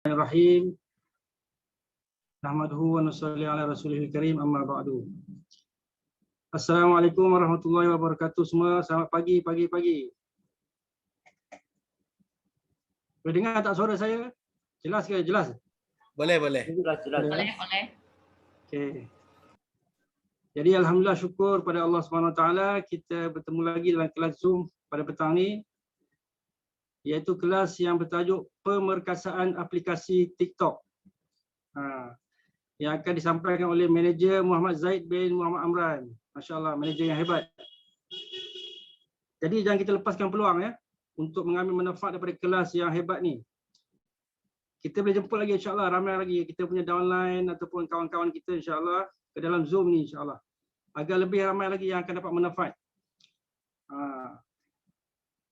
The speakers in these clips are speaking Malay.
Bismillahirrahmanirrahim. Nahmaduhu wa nusalli ala rasulihil karim, amma ba'du. Assalamualaikum warahmatullahi wabarakatuh semua. Selamat pagi. Boleh dengar tak suara saya? Jelas ke? Jelas? Boleh. Jelas. Boleh. Okey. Jadi alhamdulillah, syukur pada Allah SWT, kita bertemu lagi dalam kelas Zoom pada petang ni, iaitu kelas yang bertajuk Pemerkasaan Aplikasi TikTok. Yang akan disampaikan oleh manager Muhammad Zaid bin Muhammad Amran. Masya-Allah, manager yang hebat. Jadi jangan kita lepaskan peluang untuk mengambil manfaat daripada kelas yang hebat ni. Kita boleh jemput lagi insya-Allah, ramai lagi kita punya downline ataupun kawan-kawan kita insya-Allah ke dalam Zoom ni insya-Allah. Agar lebih ramai lagi yang akan dapat manfaat.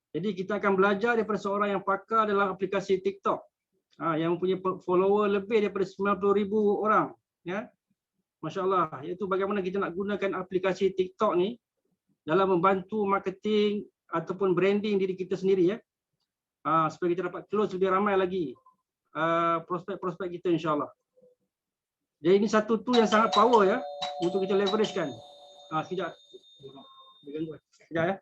Jadi kita akan belajar daripada seorang yang pakar dalam aplikasi TikTok. Yang mempunyai follower lebih daripada 90,000 orang. Ya. Masya Allah. Iaitu bagaimana kita nak gunakan aplikasi TikTok ni dalam membantu marketing ataupun branding diri kita sendiri. Supaya kita dapat close lebih ramai lagi prospek-prospek kita insya Allah. Jadi ini satu tool yang sangat power untuk kita leverage kan. Sekejap. Sekejap ya.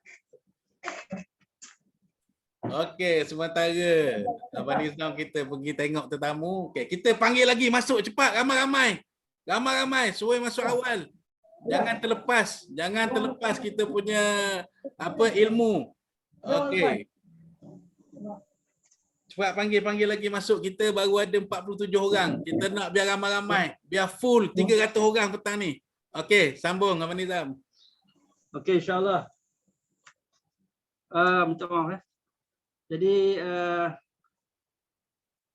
Okey, sementara Abang Nizam kita pergi tengok tetamu. Okey, kita panggil lagi masuk cepat, ramai-ramai. Suruh masuk awal. Jangan terlepas kita punya ilmu. Okey. Cepat panggil lagi masuk. Kita baru ada 47 orang. Kita nak biar ramai-ramai, biar full 300 orang petang ni. Okey, sambung Abang Nizam. Okey, insya-Allah. Minta maaf Jadi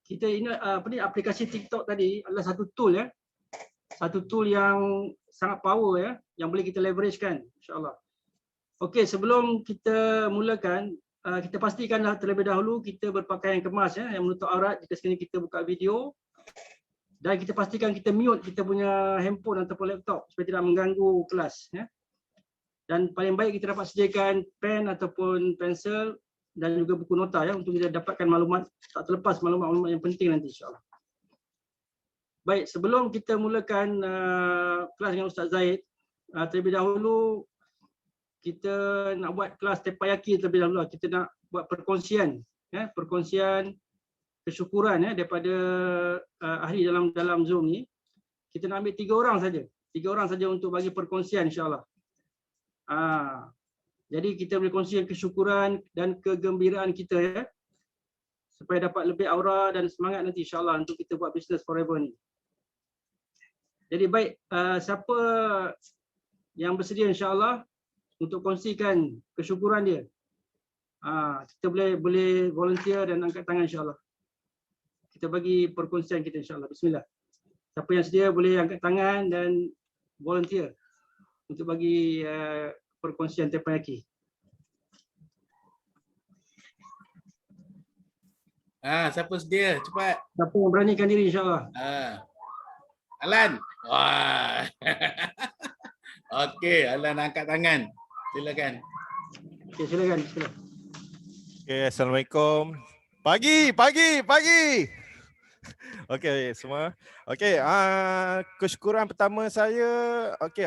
kita ini aplikasi TikTok tadi adalah satu tool Satu tool yang sangat power yang boleh kita leverage kan insya-Allah. Okey, sebelum kita mulakan kita pastikanlah terlebih dahulu kita berpakaian kemas yang menutup aurat jika sekiranya kita buka video, dan kita pastikan kita mute kita punya handphone ataupun laptop supaya tidak mengganggu kelas Dan paling baik kita dapat sediakan pen ataupun pensel dan juga buku nota untuk kita dapatkan maklumat, tak terlepas maklumat-maklumat yang penting nanti insya-Allah. Baik, sebelum kita mulakan kelas dengan Ustaz Zaid, terlebih dahulu kita nak buat kelas tepayaki terlebih dahulu. Kita nak buat perkongsian kesyukuran daripada ahli dalam Zoom ni. Kita nak ambil 3 orang saja. 3 orang saja untuk bagi perkongsian insya-Allah. Jadi kita boleh kongsikan kesyukuran dan kegembiraan kita supaya dapat lebih aura dan semangat nanti insya-Allah untuk kita buat business forever ni. Jadi baik, siapa yang bersedia insya-Allah untuk kongsikan kesyukuran dia? Kita boleh volunteer dan angkat tangan insya-Allah. Kita bagi perkongsian kita insya-Allah. Bismillah. Siapa yang sedia boleh angkat tangan dan volunteer untuk bagi perkongsian tepayaki. Siapa sedia? Cepat. Siapa yang beranikan diri insya-Allah. Alan. Wah. Okey, Alan angkat tangan. Silakan. Okey, silakan. Okay, Assalamualaikum. Pagi. Okey semua. Okey, kesyukuran pertama saya,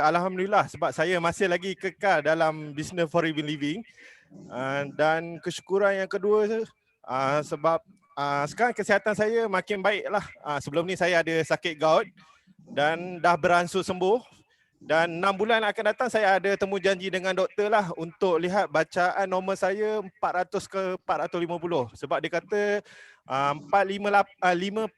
alhamdulillah sebab saya masih lagi kekal dalam business forever living. Dan kesyukuran yang kedua sebab sekarang kesihatan saya makin baiklah. Sebelum ni saya ada sakit gout dan dah beransur sembuh. Dan 6 bulan akan datang saya ada temu janji dengan doktor untuk lihat bacaan normal saya 400 ke 450. Sebab dia kata 548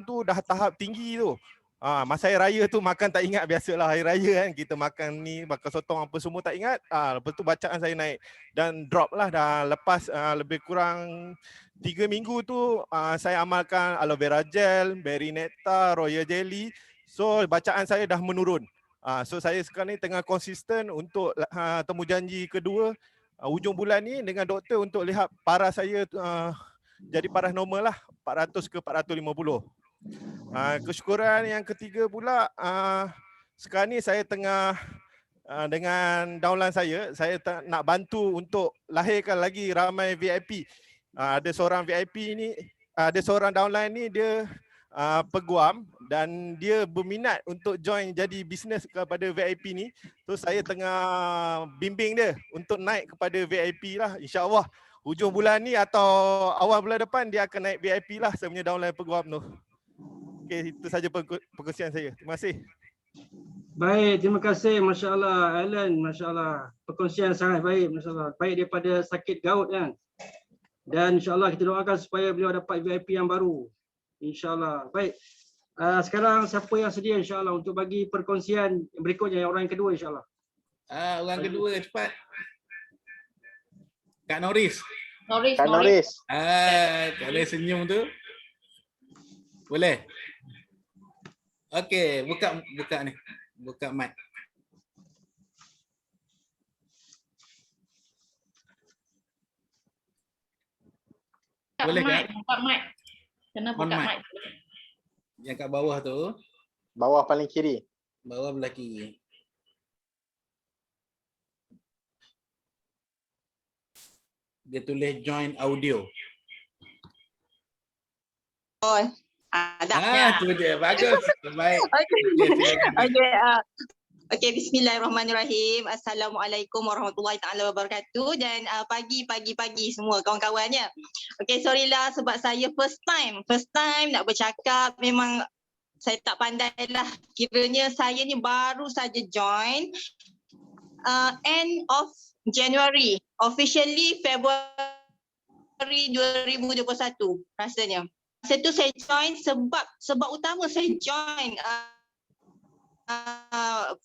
tu dah tahap tinggi tu. Masa hari raya tu makan tak ingat, biasalah hari raya kan kita makan makan sotong apa semua tak ingat. Lepas tu bacaan saya naik dan drop dah lepas lebih kurang 3 minggu tu saya amalkan aloe vera gel, berry nectar, royal jelly. So bacaan saya dah menurun. So saya sekarang ni tengah konsisten untuk temu janji kedua ujung bulan ni dengan doktor untuk lihat paras saya jadi paras normal 400 ke 450. Kesyukuran yang ketiga pula, sekarang ni saya tengah dengan downline saya nak bantu untuk lahirkan lagi ramai VIP. Ada seorang VIP ni ada seorang downline ni dia peguam dan dia berminat untuk join jadi bisnes kepada VIP ni. So saya tengah bimbing dia untuk naik kepada VIP lah. InsyaAllah hujung bulan ni atau awal bulan depan dia akan naik VIP lah, saya punya downline peguam tu. Okey, itu saja perkongsian saya. Terima kasih. Baik, terima kasih. Masya Allah, Alan. Masya Allah. Perkongsian sangat baik. Masya Allah. Baik daripada sakit gaut kan. Dan insya Allah kita doakan supaya beliau dapat VIP yang baru. Insya Allah. Baik. Sekarang siapa yang sedia insya Allah untuk bagi perkongsian berikutnya, yang orang yang kedua insya Allah. Orang kedua cepat. Kak Noris. Kak Noris. Kalau senyum tu. Boleh? Okey, buka ni. Buka mic. Boleh kan? Buka mic. Kena buka mic. Yang kat bawah tu. Bawah paling kiri. Bawah belah kiri. Dia tulis join audio. Ada. Tu dia. Bagus. Baik. Okey, bismillahirrahmanirrahim. Assalamualaikum warahmatullahi taala wabarakatuh dan pagi semua kawan-kawannya. Okey, sorry lah sebab saya first time nak bercakap, memang saya tak pandai lah. Kiranya saya ni baru saja join end of January, officially February 2021 rasanya. Masa tu saya join sebab utama saya join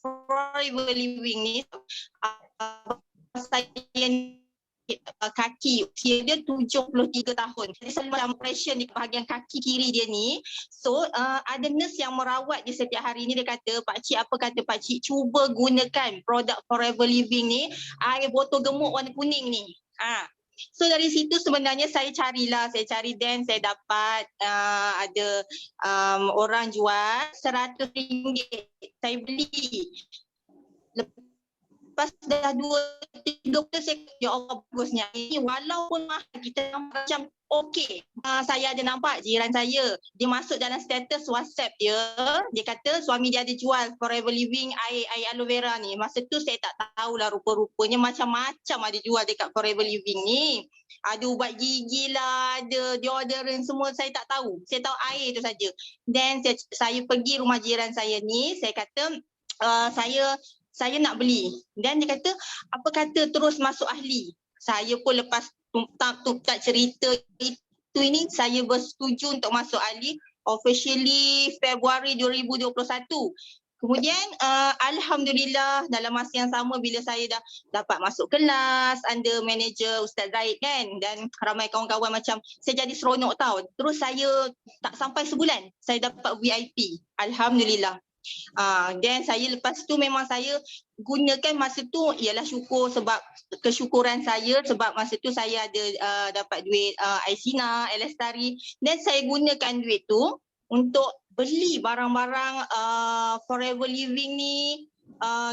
Forever Living ni, saya kaki usia dia 73 tahun. Dia selalu macam operation di bahagian kaki kiri dia ni. So ada nurse yang merawat dia setiap hari ni. Dia kata, Pakcik, apa kata Pakcik, cuba gunakan produk Forever Living ni, air botol gemuk warna kuning ni. So dari situ sebenarnya saya cari dan saya dapat ada orang jual RM100, saya beli. Lepas dah 2-3 saya kata, ya Allah bagusnya ini, walaupun mahal kita macam okey. Saya ada nampak jiran saya, dia masuk dalam status WhatsApp dia kata suami dia ada jual Forever Living air aloe vera ni. Masa tu saya tak tahulah, rupa-rupanya macam-macam ada jual dekat Forever Living ni. Ada ubat gigi lah, ada deodorant, semua saya tak tahu. Saya tahu air tu saja. Then saya pergi rumah jiran saya ni, saya kata saya nak beli. Dan dia kata, apa kata terus masuk ahli. Saya pun lepas tak cerita itu ini, saya bersetuju untuk masuk ahli officially Februari 2021. Kemudian alhamdulillah dalam masa yang sama bila saya dah dapat masuk kelas under manager Ustaz Zaid kan, dan ramai kawan-kawan macam saya jadi seronok tau. Terus saya tak sampai sebulan saya dapat VIP. Alhamdulillah. Dan saya lepas tu memang saya gunakan masa tu ialah syukur, sebab kesyukuran saya sebab masa tu saya ada dapat duit Aisina, Elestari, dan saya gunakan duit tu untuk beli barang-barang Forever Living ni.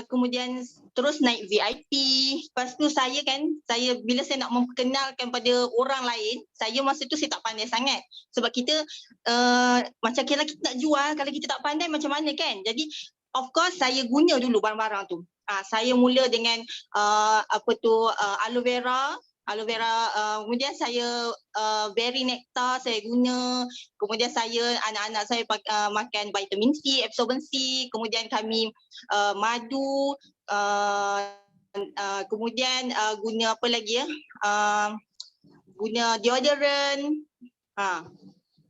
Kemudian terus naik VIP. Lepas tu saya bila saya nak memperkenalkan pada orang lain, saya masa tu saya tak pandai sangat. Sebab kita macam kita nak jual, kalau kita tak pandai macam mana kan. Jadi of course saya guna dulu barang-barang tu. Saya mula dengan aloe vera, kemudian saya berry nectar saya guna, kemudian anak-anak saya makan vitamin C, absorbency, kemudian kami madu, kemudian guna apa lagi guna deodorant.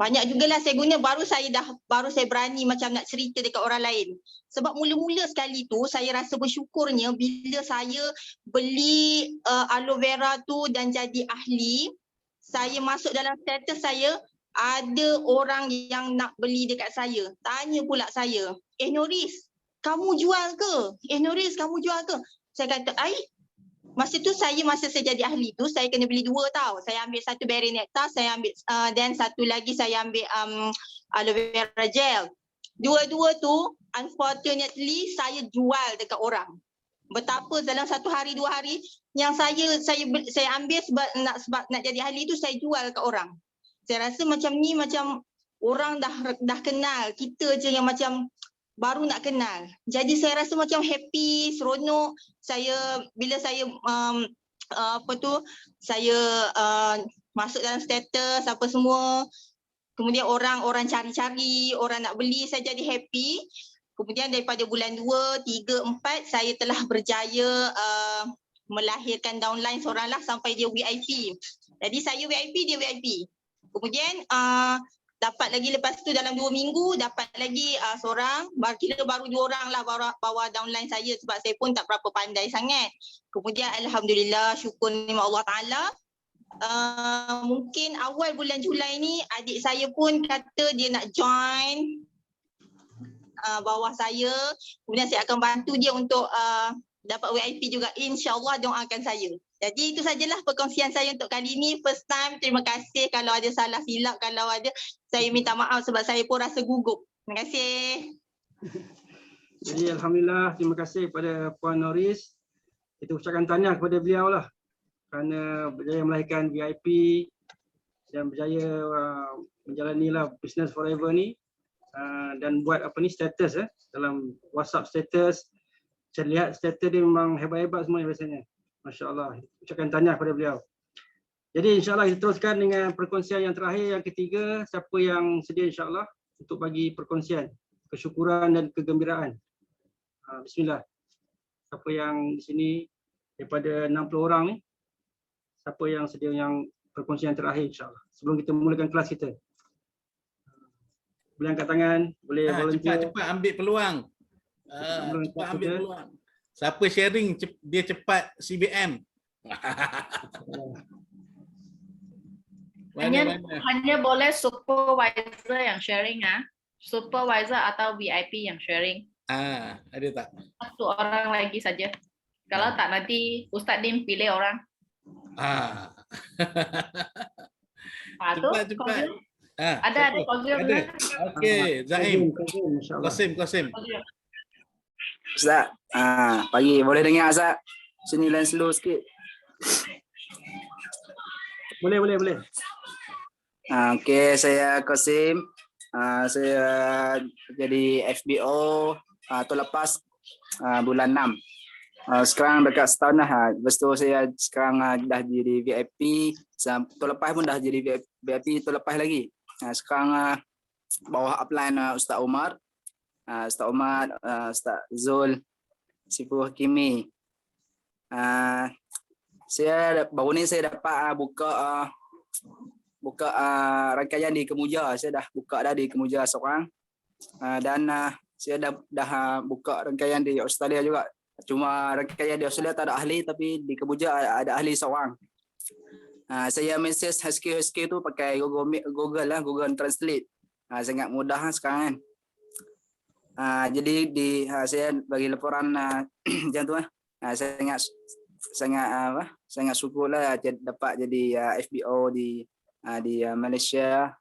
Banyak jugalah saya guna, baru saya berani macam nak cerita dekat orang lain. Sebab mula-mula sekali tu saya rasa bersyukurnya bila saya beli aloe vera tu dan jadi ahli, saya masuk dalam status saya, ada orang yang nak beli dekat saya. Tanya pula saya, Noris, kamu jual ke? Noris, kamu jual ke? Saya kata, masa saya jadi ahli tu, saya kena beli 2 tau. Saya ambil satu berry nectar, saya ambil dan satu lagi saya ambil aloe vera gel. Dua-dua tu unfortunately saya jual dekat orang. Betapa dalam 1 hari 2 hari yang saya ambil sebab nak jadi ahli tu, saya jual dekat orang. saya rasa macam ni macam orang dah kenal, kita je yang macam baru nak kenal. Jadi saya rasa macam happy, seronok. Bila saya saya masuk dalam status apa semua, kemudian orang cari-cari, orang nak beli, saya jadi happy. Kemudian daripada bulan 2, 3, 4 saya telah berjaya melahirkan downline seorang lah sampai dia VIP. Jadi saya VIP, dia VIP. Kemudian dapat lagi lepas tu dalam 2 minggu dapat lagi seorang, baru 2 orang lah bawa downline saya sebab saya pun tak berapa pandai sangat. Kemudian alhamdulillah, syukur nikmat Allah Taala. Mungkin awal bulan Julai ni adik saya pun kata dia nak join bawah saya. Kemudian saya akan bantu dia untuk dapat VIP juga, insya-Allah, doakan saya. Jadi itu sajalah perkongsian saya untuk kali ini. First time, terima kasih kalau ada salah silap, kalau ada saya minta maaf sebab saya pun rasa gugup. Terima kasih. Jadi alhamdulillah, terima kasih kepada Puan Noris. Kita ucapkan tahniah kepada beliau lah kerana berjaya melahirkan VIP dan berjaya menjalani lah business forever ni dan buat status dalam WhatsApp status. Saya lihat status dia memang hebat-hebat semua biasanya. Masya Allah, ucapkan tahniah kepada beliau. Jadi insyaAllah kita teruskan dengan perkongsian yang terakhir, yang ketiga. Siapa yang sedia insyaAllah untuk bagi perkongsian kesyukuran dan kegembiraan. Bismillah. Siapa yang di sini daripada 60 orang ni, siapa yang sedia yang perkongsian terakhir insyaAllah sebelum kita mulakan kelas kita. Boleh angkat tangan, boleh volunteer. Cepat ambil peluang. Cepat ambil peluang. Siapa sharing dia cepat CBM. Hanya boleh supervisor yang sharing supervisor atau VIP yang sharing. Ada tak? Satu orang lagi saja. Kalau tak nanti Ustaz Dim pilih orang. Cepat. Ada Qasim. Okey, Zaim. Qasim. Ustaz, pagi boleh dengar Ustaz? Sini line slow sikit. Boleh. Okey, saya Qasim. Saya jadi FBO tahun lepas bulan 6. Sekarang dekat setahun dah. Lepas tu saya sekarang dah jadi VIP. Tahun lepas pun dah jadi VIP tahun lepas lagi. Sekarang bawah upline Ustaz Umar. Ustaz Zul, Siful Hakimi. Saya baru ni saya dapat buka rangkaian di Kemuja. Saya dah buka dah di Kemuja seorang. Dan saya dah buka rangkaian di Australia juga. Cuma rangkaian di Australia tak ada ahli, tapi di Kemuja ada ahli seorang. Saya message husky tu pakai Google Translate. Sangat mudah sekarang kan. Jadi saya bagi laporan macam tu sangat syukurlah dapat jadi FBO di Malaysia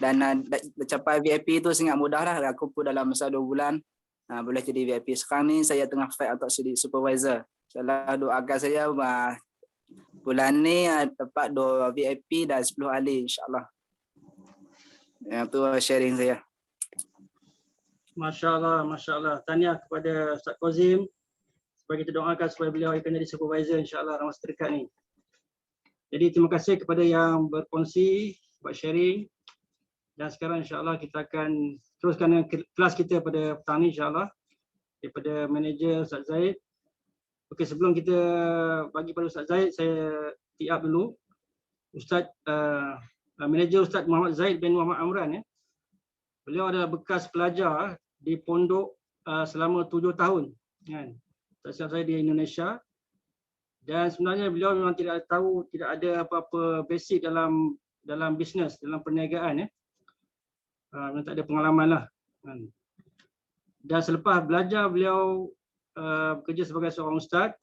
dan capai VIP tu sangat mudah lah. Aku pun dalam masa 2 bulan boleh jadi VIP. Sekarang ni saya tengah fight untuk jadi supervisor. Insyaallah doakan saya bulan ni dapat 2 VIP dan 10 ahli insyaAllah. Yang tu sharing saya. Masya Allah. Tahniah kepada Ustaz Qasim. Supaya kita doakan supaya beliau akan jadi supervisor insyaAllah dalam masa terdekat ni. Jadi terima kasih kepada yang berkongsi, buat sharing. Dan sekarang insyaAllah kita akan teruskan dengan kelas kita pada petang ni insyaAllah. Daripada manager Ustaz Zaid. Okey, sebelum kita bagi pada Ustaz Zaid, saya tee up dulu. Manager Ustaz Muhammad Zaid bin Muhammad Amran. Beliau adalah bekas pelajar di pondok selama 7 tahun. Kan? Tak silap saya di Indonesia. Dan sebenarnya beliau memang tidak ada apa-apa basic dalam bisnes, dalam perniagaan. Memang tak ada pengalaman lah. Dan selepas belajar beliau bekerja sebagai seorang ustaz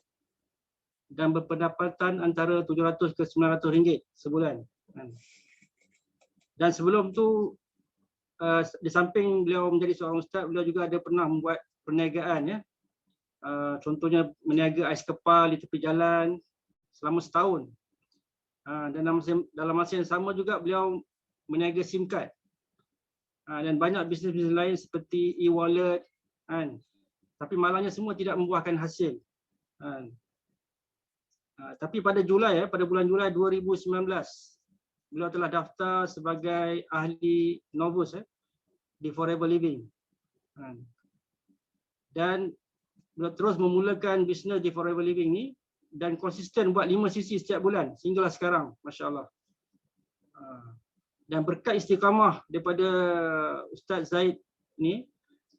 dan berpendapatan antara 700 ke 900 ringgit sebulan. Dan sebelum tu di samping beliau menjadi seorang ustaz, beliau juga ada pernah membuat perniagaan contohnya meniaga ais kepal di tepi jalan selama setahun. Dan dalam masa yang sama juga beliau meniaga SIM card. Dan banyak bisnes-bisnes lain seperti e-wallet kan. Tapi malangnya semua tidak membuahkan hasil. Tapi pada bulan Julai 2019 beliau telah daftar sebagai ahli Novus di Forever Living. Dan beliau terus memulakan bisnes di Forever Living ni dan konsisten buat 5 sesi setiap bulan sehinggalah sekarang, masya-Allah. Dan berkat istiqamah daripada Ustaz Zaid ni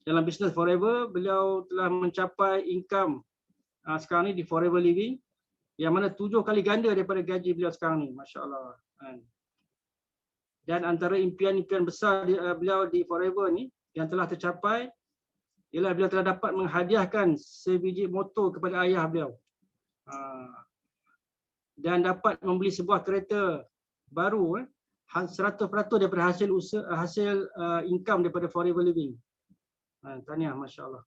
dalam bisnes Forever, beliau telah mencapai income sekarang ni di Forever Living yang mana 7 kali ganda daripada gaji beliau sekarang ni, masya-Allah. Dan antara impian-impian besar beliau di Forever ni yang telah tercapai ialah beliau telah dapat menghadiahkan sebiji motor kepada ayah beliau. Dan dapat membeli sebuah kereta baru 100% daripada hasil income daripada Forever Living. Tahniah, masya-Allah.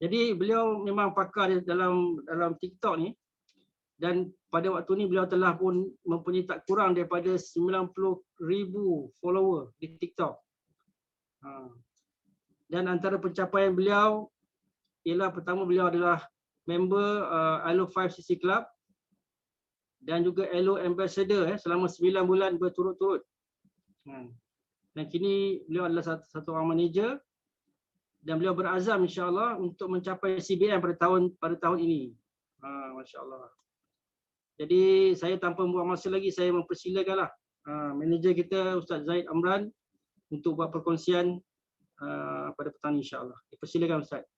Jadi beliau memang pakar dalam TikTok ni, dan pada waktu ni beliau telah pun mempunyai tak kurang daripada 90,000 follower di TikTok. Dan antara pencapaian beliau ialah pertama beliau adalah member ILO 5cc Club dan juga ILO Ambassador selama 9 bulan berturut-turut. Dan kini beliau adalah satu orang manager dan beliau berazam insya-Allah untuk mencapai CBM pada tahun ini. Masya-Allah. Jadi saya tanpa membuang masa lagi, saya mempersilakanlah manager kita Ustaz Zaid Amran untuk buat perkongsian pada petang insya-Allah. Dipersilakan Ustaz.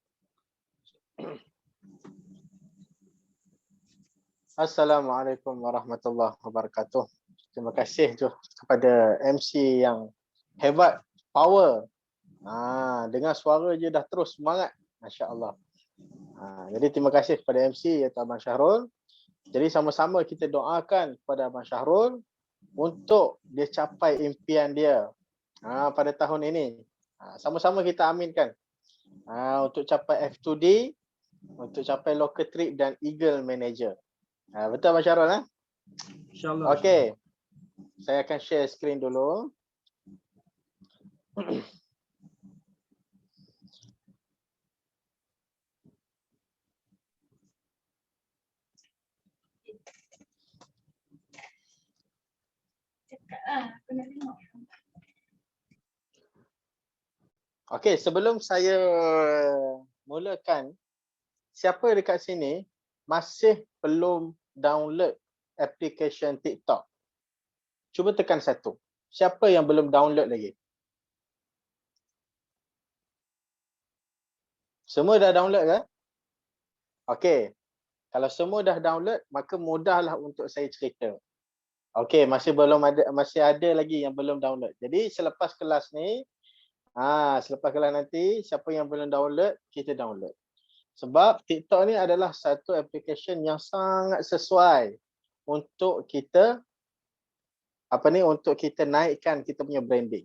Assalamualaikum warahmatullahi wabarakatuh. Terima kasih kepada MC yang hebat, power. Dengar suara je dah terus semangat, masya-Allah. Jadi terima kasih kepada MC iaitu Abang Syahrul. Jadi sama-sama kita doakan kepada Abang Syahrul untuk dia capai impian dia pada tahun ini. Sama-sama kita aminkan. Untuk capai F2D, untuk capai Local Trip dan Eagle Manager. Betul Abang Syahrul? InsyaAllah. Okey. Saya akan share skrin dulu. Okey, sebelum saya mulakan, siapa dekat sini masih belum download application TikTok? Cuba tekan 1. Siapa yang belum download lagi? Semua dah download ke? Okey. Kalau semua dah download, maka mudahlah untuk saya cerita. Okey, masih ada lagi yang belum download. Jadi selepas kelas ni, selepas kelas nanti, siapa yang belum download, kita download. Sebab TikTok ni adalah satu application yang sangat sesuai untuk kita untuk kita naikkan kita punya branding.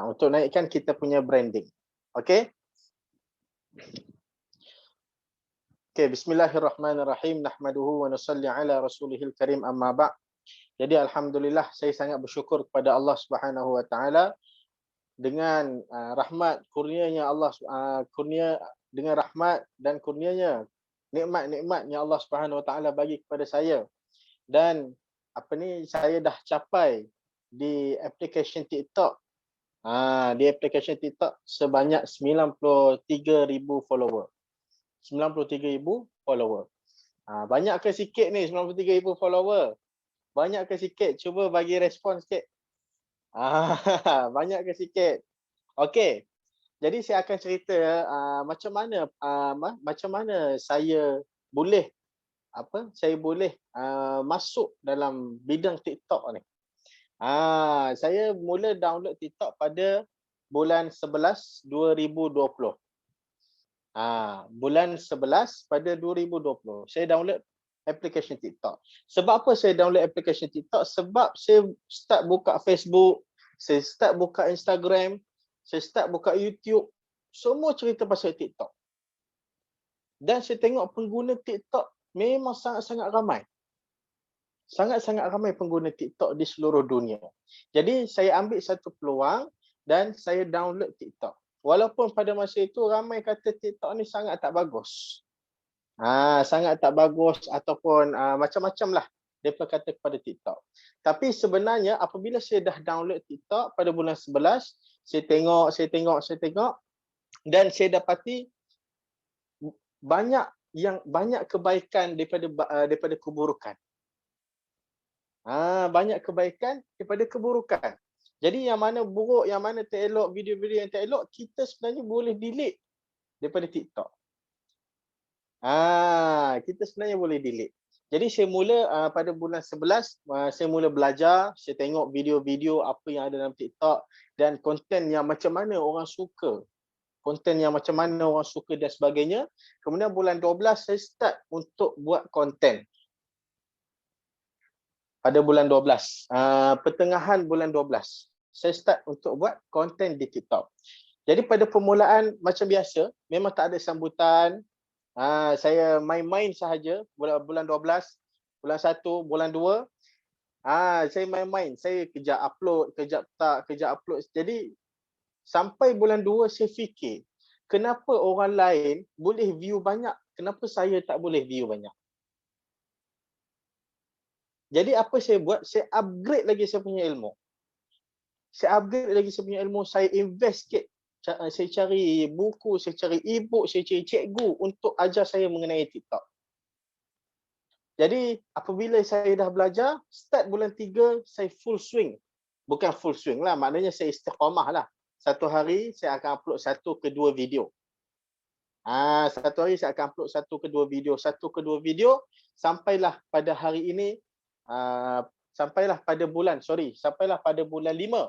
Untuk naikkan kita punya branding. Okey? Okey, bismillahirrahmanirrahim. Nahmaduhu wa nusalli ala rasulihil karim, amma ba'. Jadi alhamdulillah saya sangat bersyukur kepada Allah Subhanahu wa taala dengan rahmat kurnianya Allah, dengan rahmat dan kurnianya, nikmat-nikmat yang Allah Subhanahu wa taala bagi kepada saya. Dan saya dah capai di application TikTok. Di application TikTok sebanyak 93,000 follower. 93,000 follower. Banyak ke sikit ni 93,000 follower? Banyak ke sikit? Cuba bagi respon sikit. Banyak ke sikit? Okey. Jadi saya akan cerita macam mana saya boleh masuk dalam bidang TikTok ni. Saya mula download TikTok pada bulan 11 2020. Bulan 11 pada 2020 saya download application TikTok. Sebab apa saya download application TikTok? Sebab saya start buka Facebook, saya start buka Instagram, saya start buka YouTube, semua cerita pasal TikTok. Dan saya tengok pengguna TikTok memang sangat-sangat ramai. sangat-sangat ramai pengguna TikTok di seluruh dunia. Jadi saya ambil satu peluang dan saya download TikTok. Walaupun pada masa itu ramai kata TikTok ni sangat tak bagus. Sangat tak bagus ataupun macam-macam lah mereka kata kepada TikTok. Tapi sebenarnya apabila saya dah download TikTok pada bulan 11, saya tengok dan saya dapati banyak kebaikan daripada keburukan. Banyak kebaikan daripada keburukan. Jadi yang mana buruk, yang mana tak elok, video-video yang tak elok, kita sebenarnya boleh delete daripada TikTok. Kita sebenarnya boleh delete. Jadi saya mula pada bulan 11, saya mula belajar, saya tengok video-video apa yang ada dalam TikTok dan konten yang macam mana orang suka. Konten yang macam mana orang suka dan sebagainya. Kemudian bulan 12 saya start untuk buat konten. Pada bulan 12, pertengahan bulan 12, saya start untuk buat konten di TikTok. Jadi pada permulaan macam biasa, memang tak ada sambutan. Saya main-main sahaja bulan 12, bulan 1, bulan 2. Saya main-main, saya kejap upload, kejap tak, kejap upload. Jadi sampai bulan 2 saya fikir, kenapa orang lain boleh view banyak, kenapa saya tak boleh view banyak? Jadi apa saya buat? Saya upgrade lagi saya punya ilmu. Saya invest sikit. Saya cari buku, saya cari e-book, saya cari cikgu untuk ajar saya mengenai TikTok. Jadi apabila saya dah belajar, start bulan 3 saya full swing. Bukan full swing lah, maknanya saya istiqamah lah. Satu hari saya akan upload 1 ke 2 video. Satu hari saya akan upload 1 ke 2 video, sampailah pada hari ini, sampailah pada bulan 5.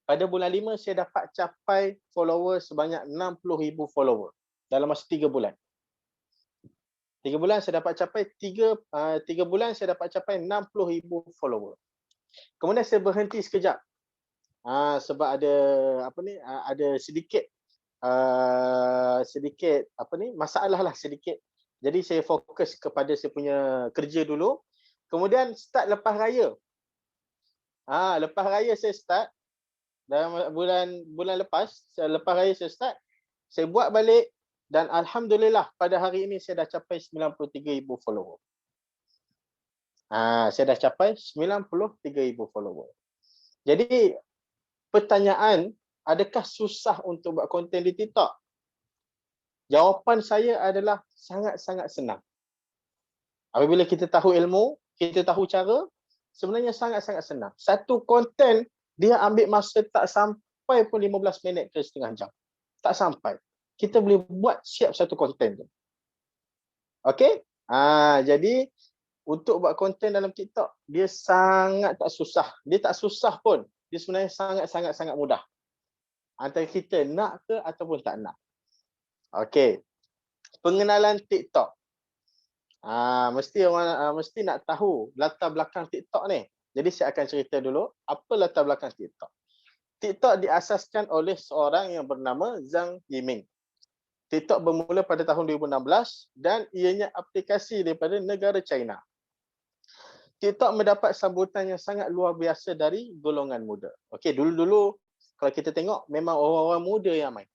Pada bulan 5 saya dapat capai follower sebanyak 60,000 follower dalam masa 3 bulan. 3 bulan saya dapat capai 3 bulan saya dapat capai 60,000 follower. Kemudian saya berhenti sekejap. Sebab ada sedikit masalah lah sedikit. Jadi saya fokus kepada saya punya kerja dulu. Kemudian start lepas raya. Lepas raya saya start. Dalam bulan lepas raya saya start, saya buat balik dan alhamdulillah pada hari ini saya dah capai 93,000 follower. Saya dah capai 93,000 follower. Jadi pertanyaan, adakah susah untuk buat konten di TikTok? Jawapan saya adalah sangat-sangat senang. Apabila kita tahu ilmu, kita tahu cara, sebenarnya sangat-sangat senang. Satu konten dia ambil masa tak sampai pun 15 minit ke setengah jam. Tak sampai. Kita boleh buat siap satu konten tu. Okey? Jadi untuk buat konten dalam TikTok, dia sangat tak susah. Dia tak susah pun. Dia sebenarnya sangat mudah. Antara kita nak ke ataupun tak nak. Okey. Pengenalan TikTok. Mesti nak tahu latar belakang TikTok ni. Jadi saya akan cerita dulu apa latar belakang TikTok. TikTok diasaskan oleh seorang yang bernama Zhang Yiming. TikTok bermula pada tahun 2016 dan ianya aplikasi daripada negara China. TikTok mendapat sambutan yang sangat luar biasa dari golongan muda. Okey, dulu-dulu kalau kita tengok memang orang-orang muda yang main.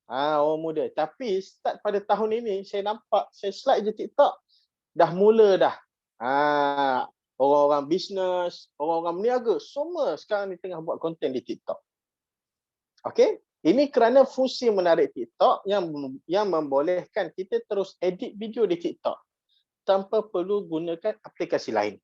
Orang muda. Tapi start pada tahun ini saya nampak, saya slide je TikTok dah mula dah. Orang-orang bisnes, orang-orang meniaga, semua sekarang ni tengah buat konten di TikTok. Okey, ini kerana fungsi menarik TikTok yang membolehkan kita terus edit video di TikTok tanpa perlu gunakan aplikasi lain.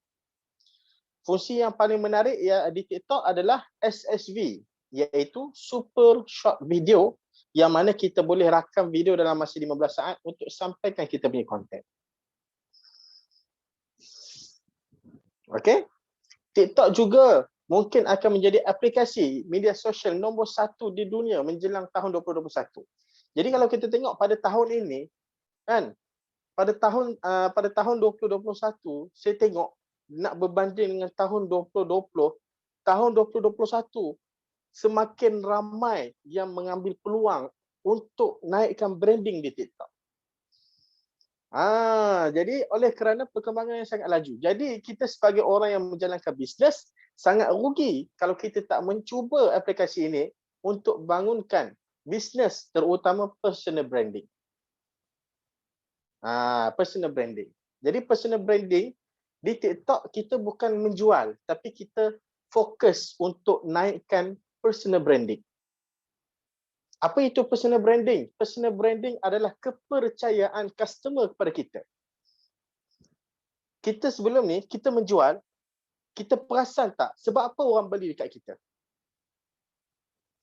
Fungsi yang paling menarik di TikTok adalah SSV, iaitu Super Short Video, yang mana kita boleh rakam video dalam masa 15 saat untuk sampaikan kita punya konten. Okey. TikTok juga mungkin akan menjadi aplikasi media sosial nombor 1 di dunia menjelang tahun 2021. Jadi kalau kita tengok pada tahun ini kan, pada tahun 2021 saya tengok nak berbanding dengan tahun 2020, tahun 2021 semakin ramai yang mengambil peluang untuk naikkan branding di TikTok. Jadi oleh kerana perkembangan yang sangat laju. Jadi kita sebagai orang yang menjalankan bisnes sangat rugi kalau kita tak mencuba aplikasi ini untuk bangunkan bisnes, terutama personal branding. Personal branding. Jadi personal branding di TikTok kita bukan menjual, tapi kita fokus untuk naikkan personal branding. Apa itu personal branding? Personal branding adalah kepercayaan customer kepada kita. Kita sebelum ni, kita menjual, kita perasan tak sebab apa orang beli dekat kita?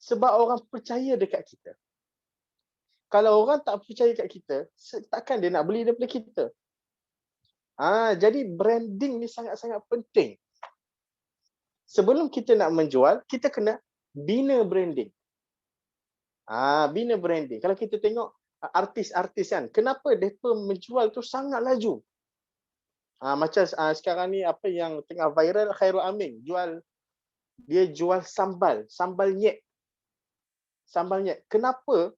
Sebab orang percaya dekat kita. Kalau orang tak percaya dekat kita, takkan dia nak beli daripada kita. Jadi branding ni sangat-sangat penting. Sebelum kita nak menjual, kita kena bina branding. Bina branding. Kalau kita tengok artis-artis kan, kenapa mereka menjual tu sangat laju? Macam sekarang ni apa yang tengah viral, Khairul Amin dia jual sambal nyet. Sambal nyet. Kenapa?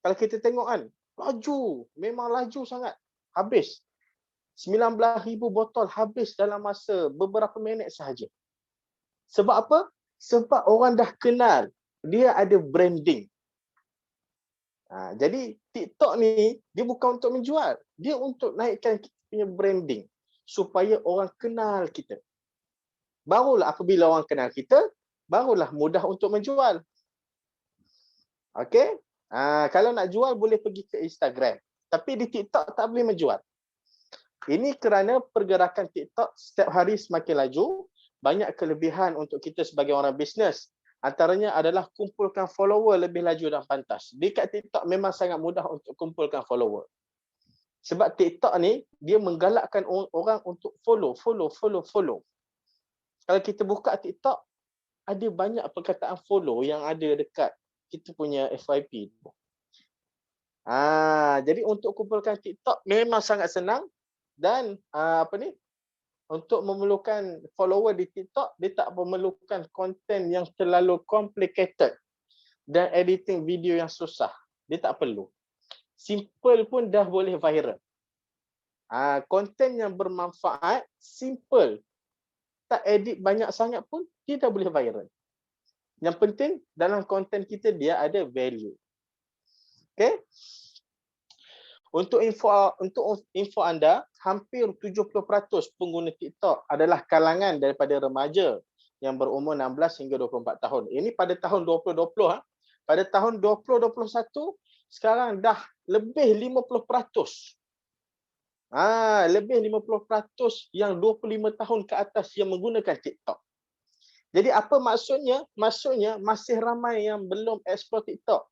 Kalau kita tengok kan, laju, memang laju sangat. Habis. 19,000 botol habis dalam masa beberapa minit sahaja. Sebab apa? Sebab orang dah kenal. Dia ada branding. Jadi TikTok ni dia bukan untuk menjual, dia untuk naikkan kita punya branding supaya orang kenal kita. Barulah apabila orang kenal kita, barulah mudah untuk menjual. Okey? Kalau nak jual boleh pergi ke Instagram, tapi di TikTok tak boleh menjual. Ini kerana pergerakan TikTok setiap hari semakin laju, banyak kelebihan untuk kita sebagai orang bisnes. Antaranya adalah kumpulkan follower lebih laju dan pantas. Dekat TikTok memang sangat mudah untuk kumpulkan follower. Sebab TikTok ni, dia menggalakkan orang untuk follow. Kalau kita buka TikTok, ada banyak perkataan follow yang ada dekat kita punya FYP. Jadi untuk kumpulkan TikTok memang sangat senang dan untuk memerlukan follower di TikTok, dia tak memerlukan konten yang terlalu complicated dan editing video yang susah. Dia tak perlu. Simple pun dah boleh viral. Konten yang bermanfaat, simple. Tak edit banyak sangat pun, dia dah boleh viral. Yang penting dalam konten kita, dia ada value. Okay? Untuk info anda, hampir 70% pengguna TikTok adalah kalangan daripada remaja yang berumur 16 hingga 24 tahun. Ini pada tahun 2020. Pada tahun 2021, sekarang dah lebih 50%. Lebih 50% yang 25 tahun ke atas yang menggunakan TikTok. Jadi apa maksudnya? Maksudnya masih ramai yang belum explore TikTok.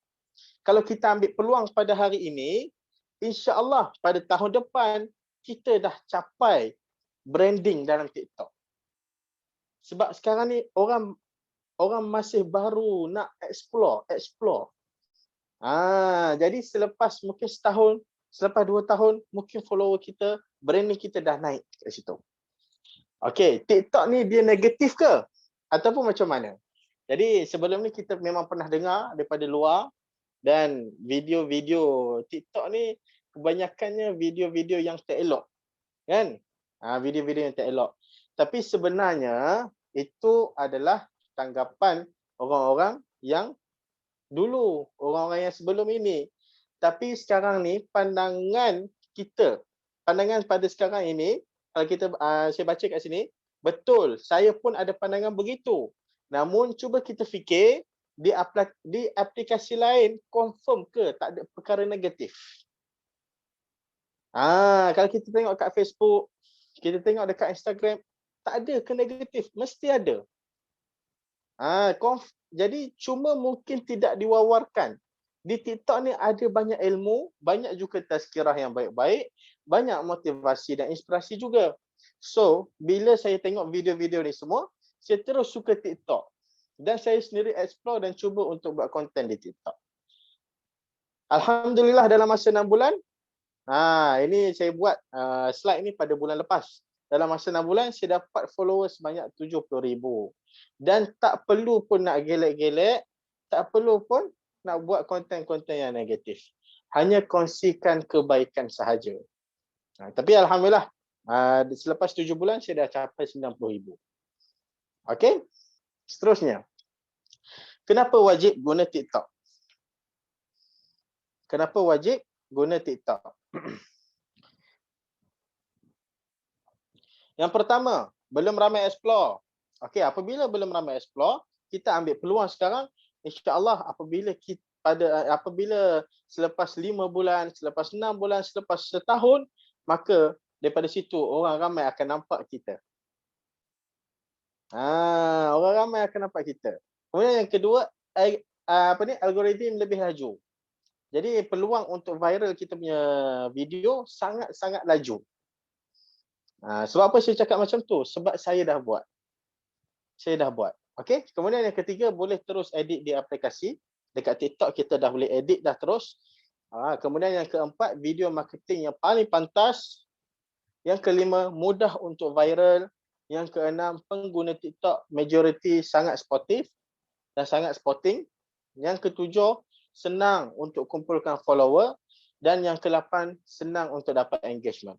Kalau kita ambil peluang pada hari ini, insya-Allah pada tahun depan kita dah capai branding dalam TikTok. Sebab sekarang ni orang masih baru nak explore. Jadi selepas mungkin setahun, selepas 2 tahun, mungkin follower kita, branding kita dah naik kat situ. Okey, TikTok ni dia negatif ke? Ataupun macam mana? Jadi sebelum ni kita memang pernah dengar daripada luar, dan video-video TikTok ni kebanyakannya video-video yang tak elok. Kan? Video-video yang tak elok. Tapi sebenarnya itu adalah tanggapan orang-orang yang dulu, orang-orang yang sebelum ini. Tapi sekarang ni pandangan kita, pandangan pada sekarang ini, kalau kita saya baca kat sini, betul, saya pun ada pandangan begitu. Namun cuba kita fikir di aplikasi lain confirm ke tak ada perkara negatif. Kalau kita tengok kat Facebook, kita tengok dekat Instagram, tak ada ke negatif, mesti ada. Jadi cuma mungkin tidak diwawarkan. Di TikTok ni ada banyak ilmu, banyak juga tazkirah yang baik-baik, banyak motivasi dan inspirasi juga. So, bila saya tengok video-video ni semua, saya terus suka TikTok. Dan saya sendiri explore dan cuba untuk buat konten di TikTok. Alhamdulillah dalam masa 6 bulan, ini saya buat slide ni pada bulan lepas. Dalam masa 6 bulan, saya dapat followers sebanyak 70,000. Dan tak perlu pun nak gelek-gelek, tak perlu pun nak buat konten-konten yang negatif. Hanya kongsikan kebaikan sahaja. Tapi alhamdulillah selepas 7 bulan saya dah capai 90,000. Okey. Seterusnya. Kenapa wajib guna TikTok? Kenapa wajib guna TikTok? Yang pertama, belum ramai explore. Okey, apabila belum ramai explore, kita ambil peluang sekarang, insya-Allah apabila selepas 5 bulan, selepas 6 bulan, selepas setahun, maka daripada situ orang ramai akan nampak kita. Orang ramai akan nampak kita. Kemudian yang kedua, algoritma lebih laju. Jadi peluang untuk viral kita punya video sangat-sangat laju. Sebab apa saya cakap macam tu? Sebab saya dah buat. Okey. Kemudian yang ketiga, boleh terus edit di aplikasi. Dekat TikTok kita dah boleh edit dah terus. Kemudian yang keempat, video marketing yang paling pantas. Yang kelima, mudah untuk viral. Yang keenam, pengguna TikTok majoriti sangat sportif dan sangat sporting. Yang ketujuh, senang untuk kumpulkan follower. Dan yang ke-8, senang untuk dapat engagement.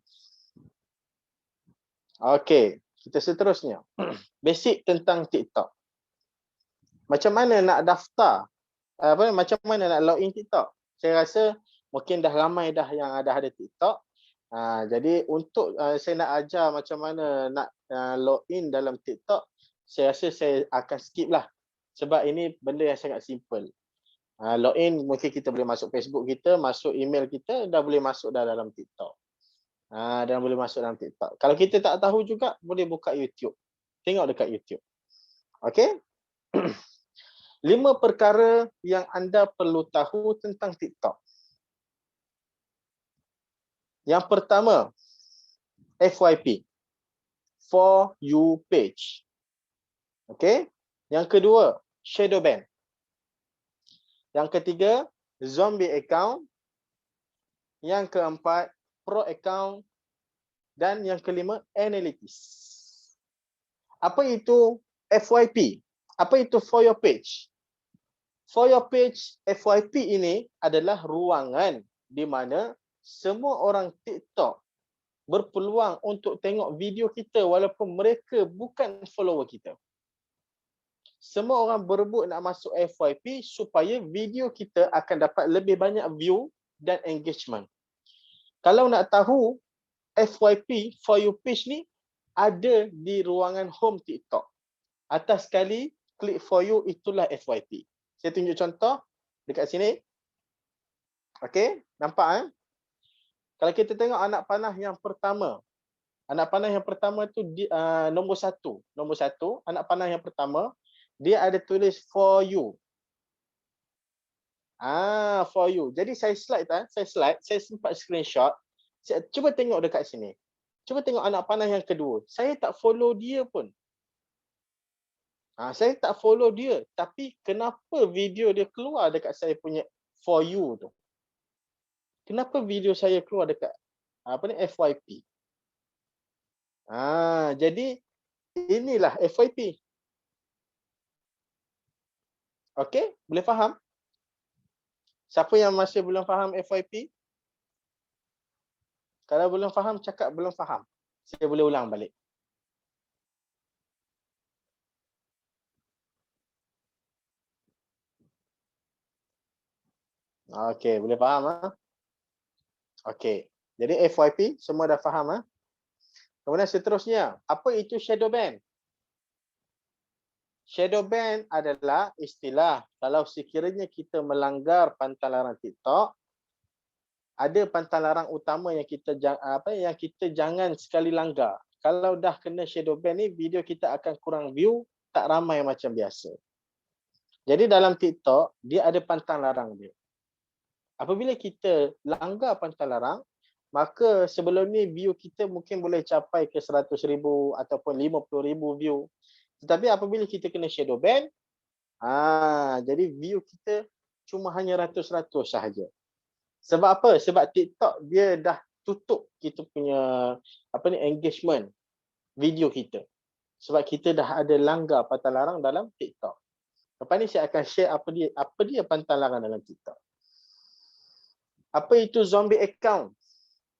Okey, kita seterusnya. Basic tentang TikTok. Macam mana nak daftar? Macam mana nak login TikTok? Saya rasa mungkin dah ramai dah yang ada TikTok. Jadi untuk saya nak ajar macam mana nak login dalam TikTok, saya rasa saya akan skip lah. Sebab ini benda yang sangat simple. Login mungkin kita boleh masuk Facebook kita, masuk email kita, dah boleh masuk dah dalam TikTok. Dan boleh masuk dalam TikTok. Kalau kita tak tahu juga, boleh buka YouTube. Tengok dekat YouTube. Okey? 5 perkara yang anda perlu tahu tentang TikTok. Yang pertama, FYP. For You page. Okey? Yang kedua, shadow ban. Yang ketiga, zombie account. Yang keempat, pro account. Dan yang kelima, analytics. Apa itu FYP? Apa itu for your page? For your page, FYP ini adalah ruangan di mana semua orang TikTok berpeluang untuk tengok video kita walaupun mereka bukan follower kita. Semua orang berebut nak masuk FYP supaya video kita akan dapat lebih banyak view dan engagement. Kalau nak tahu, FYP for you page ni ada di ruangan home TikTok. Atas sekali, klik for you, itulah FYP. Saya tunjuk contoh dekat sini. Okey, nampak ? Kalau kita tengok anak panah yang pertama. Anak panah yang pertama tu nombor 1. Nombor 1, anak panah yang pertama, dia ada tulis for you. For you. Jadi saya sempat screenshot. Cuba tengok dekat sini. Cuba tengok anak panah yang kedua. Saya tak follow dia pun. Saya tak follow dia. Tapi kenapa video dia keluar dekat saya punya for you tu? Kenapa video saya keluar dekat FYP? Jadi inilah FYP. Okey, boleh faham? Siapa yang masih belum faham FYP? Kalau belum faham, cakap belum faham. Saya boleh ulang balik. Okey, boleh faham ? Okey. Jadi FYP semua dah faham ? Kemudian seterusnya, apa itu shadow ban? Shadow ban adalah istilah kalau sekiranya kita melanggar pantang larang TikTok, ada pantang larang utama yang kita jangan sekali langgar. Kalau dah kena shadow ban ni, video kita akan kurang view, tak ramai macam biasa. Jadi dalam TikTok, dia ada pantang larang dia. Apabila kita langgar pantang larang, maka sebelum ni view kita mungkin boleh capai ke 100,000 ataupun 50,000 view. Tetapi apabila kita kena shadow ban, jadi view kita cuma hanya ratus-ratus sahaja. Sebab apa? Sebab TikTok dia dah tutup kita punya engagement video kita. Sebab kita dah ada langgar pantang larang dalam TikTok. Lepas ni saya akan share apa dia pantang larang dalam TikTok. Apa itu zombie account?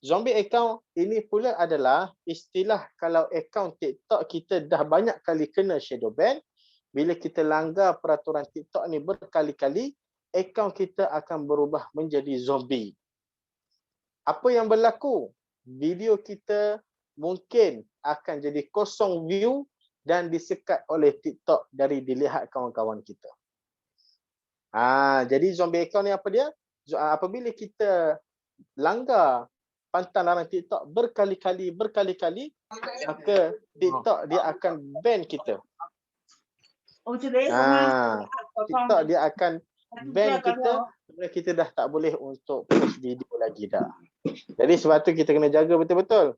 Zombie account ini pula adalah istilah kalau account TikTok kita dah banyak kali kena shadow ban. Bila kita langgar peraturan TikTok ni berkali-kali, account kita akan berubah menjadi zombie. Apa yang berlaku? Video kita mungkin akan jadi kosong view dan disekat oleh TikTok dari dilihat kawan-kawan kita. Jadi zombie account ni apa dia? Apabila kita langgar pantang larang TikTok berkali-kali, maka TikTok dia akan ban kita. TikTok dia akan ban kita kerana kita dah tak boleh untuk post video lagi dah. Jadi sebab tu kita kena jaga betul-betul.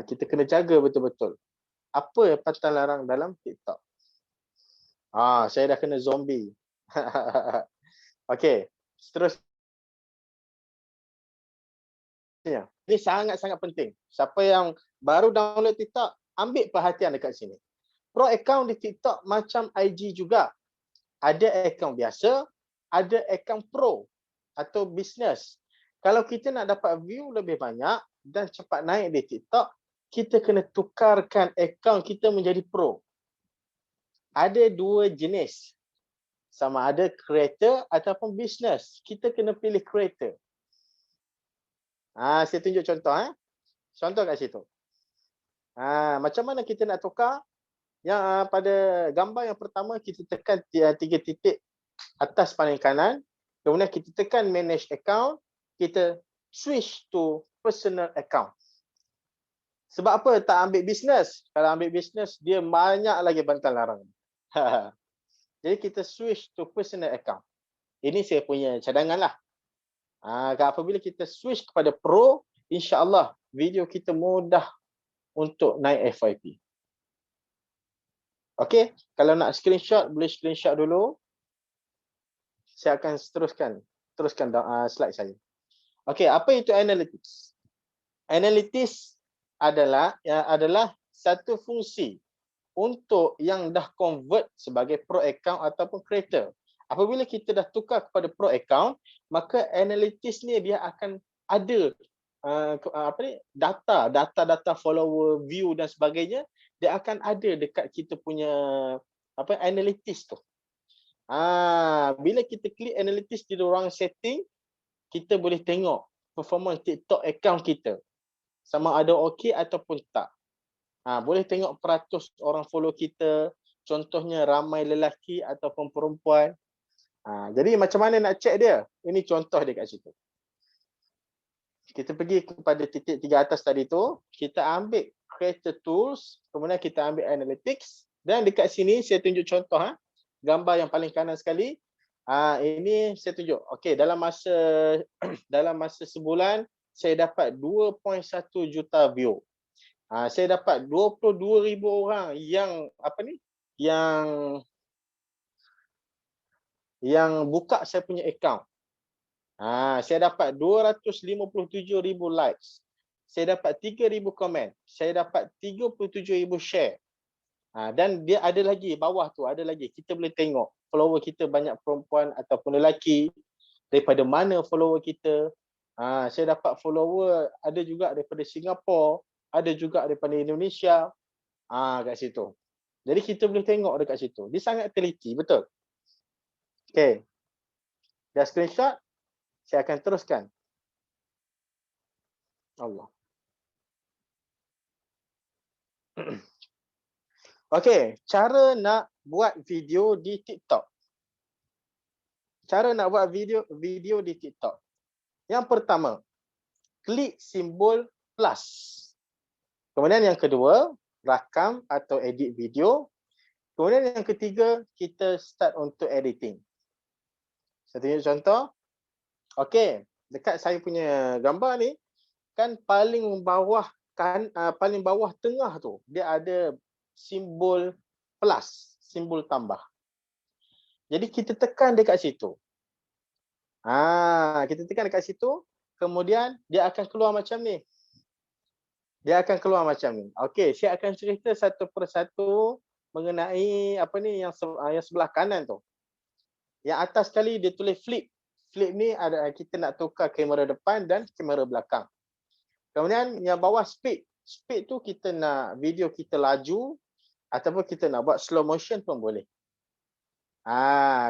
Kita kena jaga betul-betul. Apa pantang larang dalam TikTok? Saya dah kena zombie. Okey, seterusnya. Ini sangat-sangat penting. Siapa yang baru download TikTok, ambil perhatian dekat sini. Pro account di TikTok macam IG juga. Ada account biasa, ada account pro atau business. Kalau kita nak dapat view lebih banyak dan cepat naik di TikTok, kita kena tukarkan account kita menjadi pro. Ada dua jenis. Sama ada creator ataupun business. Kita kena pilih creator. Saya tunjuk contoh. Contoh kat situ. Macam mana kita nak tukar? Yang pada gambar yang pertama kita tekan 3 titik atas paling kanan, kemudian kita tekan manage account, kita switch to personal account. Sebab apa tak ambil business? Kalau ambil business dia banyak lagi pantang larang. Jadi kita switch to personal account. Ini saya punya cadangan lah. Apabila kita switch kepada pro, insya-Allah video kita mudah untuk naik FYP. Okey, kalau nak screenshot, boleh screenshot dulu. Saya akan teruskan slide saya. Okey, apa itu analytics? Analytics adalah satu fungsi untuk yang dah convert sebagai pro account ataupun creator. Apabila kita dah tukar kepada pro account, maka analytics ni dia akan ada data follower, view dan sebagainya, dia akan ada dekat kita punya analytics tu. Bila kita klik analytics di ruang setting, kita boleh tengok performance TikTok account kita. Sama ada okey ataupun tak. Boleh tengok peratus orang follow kita, contohnya ramai lelaki ataupun perempuan. Jadi macam mana nak check dia? Ini contoh dia kat situ. Kita pergi kepada titik 3 atas tadi tu, kita ambil creator tools, kemudian kita ambil analytics, dan dekat sini saya tunjuk contoh gambar yang paling kanan sekali. Ini saya tunjuk. Okey, dalam masa sebulan saya dapat 2.1 juta view. Saya dapat 22,000 orang yang buka saya punya account. Saya dapat 257,000 likes. Saya dapat 3,000 komen. Saya dapat 37,000 share. Dan dia ada lagi, bawah tu ada lagi. Kita boleh tengok follower kita banyak perempuan ataupun lelaki. Daripada mana follower kita. Saya dapat follower ada juga daripada Singapura. Ada juga daripada Indonesia. Kat situ. Jadi kita boleh tengok dekat situ. Dia sangat teliti, betul? Okay. Dah screenshot. Saya akan teruskan. Allah. Okey, cara nak buat video di TikTok. Cara nak buat video di TikTok. Yang pertama, klik simbol plus. Kemudian yang kedua, rakam atau edit video. Kemudian yang ketiga, kita start untuk editing. Saya tunjuk contoh. Okey, dekat saya punya gambar ni kan paling bawah tengah tu dia ada simbol plus, simbol tambah. Jadi kita tekan dekat situ. Kita tekan dekat situ, kemudian dia akan keluar macam ni. Okey, saya akan cerita satu persatu mengenai yang sebelah kanan tu. Yang atas sekali dia tulis flip Flip ni ada kita nak tukar kamera depan dan kamera belakang. Kemudian yang bawah speed. Speed tu kita nak video kita laju ataupun kita nak buat slow motion pun boleh.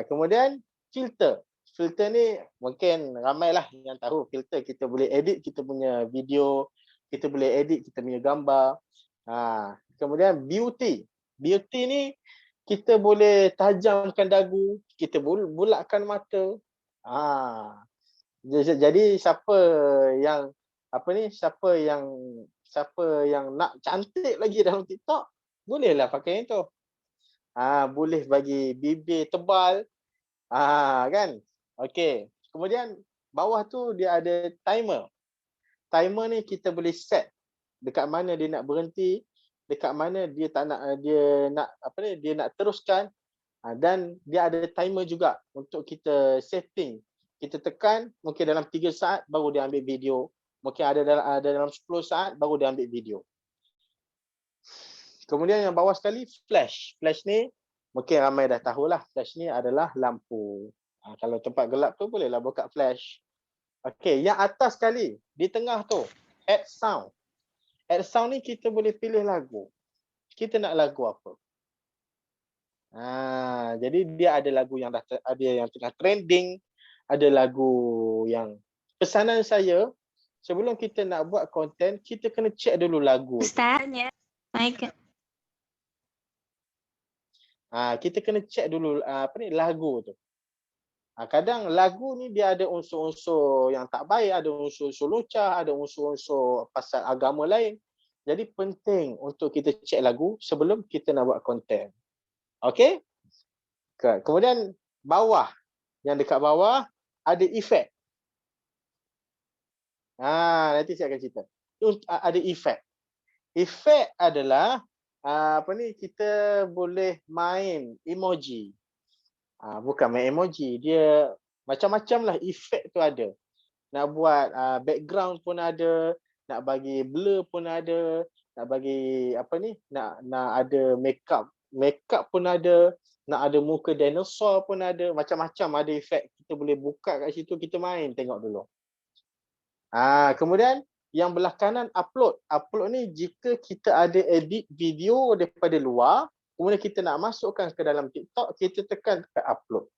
Kemudian filter. Filter ni mungkin ramailah yang tahu filter. Kita boleh edit kita punya video, kita boleh edit kita punya gambar. Kemudian beauty. Beauty ni kita boleh tajamkan dagu, kita bulatkan mata. Jadi siapa yang siapa yang nak cantik lagi dalam TikTok, bolehlah pakai yang tu. Boleh bagi bibir tebal. Kan? Okey. Kemudian bawah tu dia ada timer. Timer ni kita boleh set dekat mana dia nak berhenti, dekat mana dia tak nak dia nak teruskan. Dan dia ada timer juga untuk kita setting. Kita tekan mungkin dalam 3 saat baru dia ambil video. Mungkin ada dalam 10 saat baru dia ambil video. Kemudian yang bawah sekali flash. Flash ni mungkin ramai dah tahulah. Flash ni adalah lampu. Kalau tempat gelap tu bolehlah buka flash. Okey, yang atas sekali di tengah tu add sound. Add sound ni kita boleh pilih lagu. Kita nak lagu apa? Jadi dia ada lagu yang ada yang tengah trending, ada lagu yang pesanan saya sebelum kita nak buat konten kita kena check dulu lagu. Ustaz, kita kena check dulu lagu tu. Kadang lagu ni dia ada unsur-unsur yang tak baik, ada unsur-unsur lucah, ada unsur-unsur pasal agama lain. Jadi penting untuk kita check lagu sebelum kita nak buat konten. Okey? Kemudian bawah, yang dekat bawah ada efek. Nanti saya akan cerita. Ada efek. Efek adalah kita boleh main emoji. Bukan main emoji, dia macam-macam lah efek tu ada. Nak buat background pun ada, nak bagi blur pun ada, nak bagi nak ada makeup pun ada, nak ada muka dinosaur pun ada, macam-macam ada efek. Kita boleh buka kat situ, kita main tengok dulu. Kemudian yang belah kanan upload. Upload ni jika kita ada edit video daripada luar, kemudian kita nak masukkan ke dalam TikTok, kita tekan dekat upload.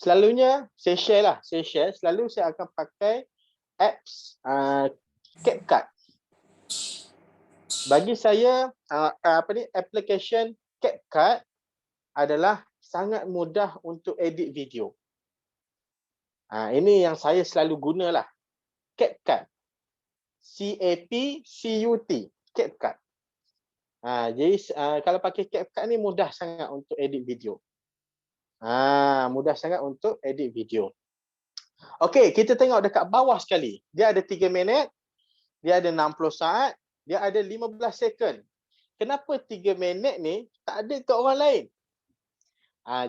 Selalunya saya share, selalu saya akan pakai apps CapCut. Bagi saya application CapCut adalah sangat mudah untuk edit video. Ini yang saya selalu gunalah. CapCut. CapCut. CapCut. Jadi kalau pakai CapCut ni mudah sangat untuk edit video. Mudah sangat untuk edit video. Okey, kita tengok dekat bawah sekali. Dia ada 3 minit, dia ada 60 saat, dia ada 15 second. Kenapa 3 minit ni tak ada kat orang lain?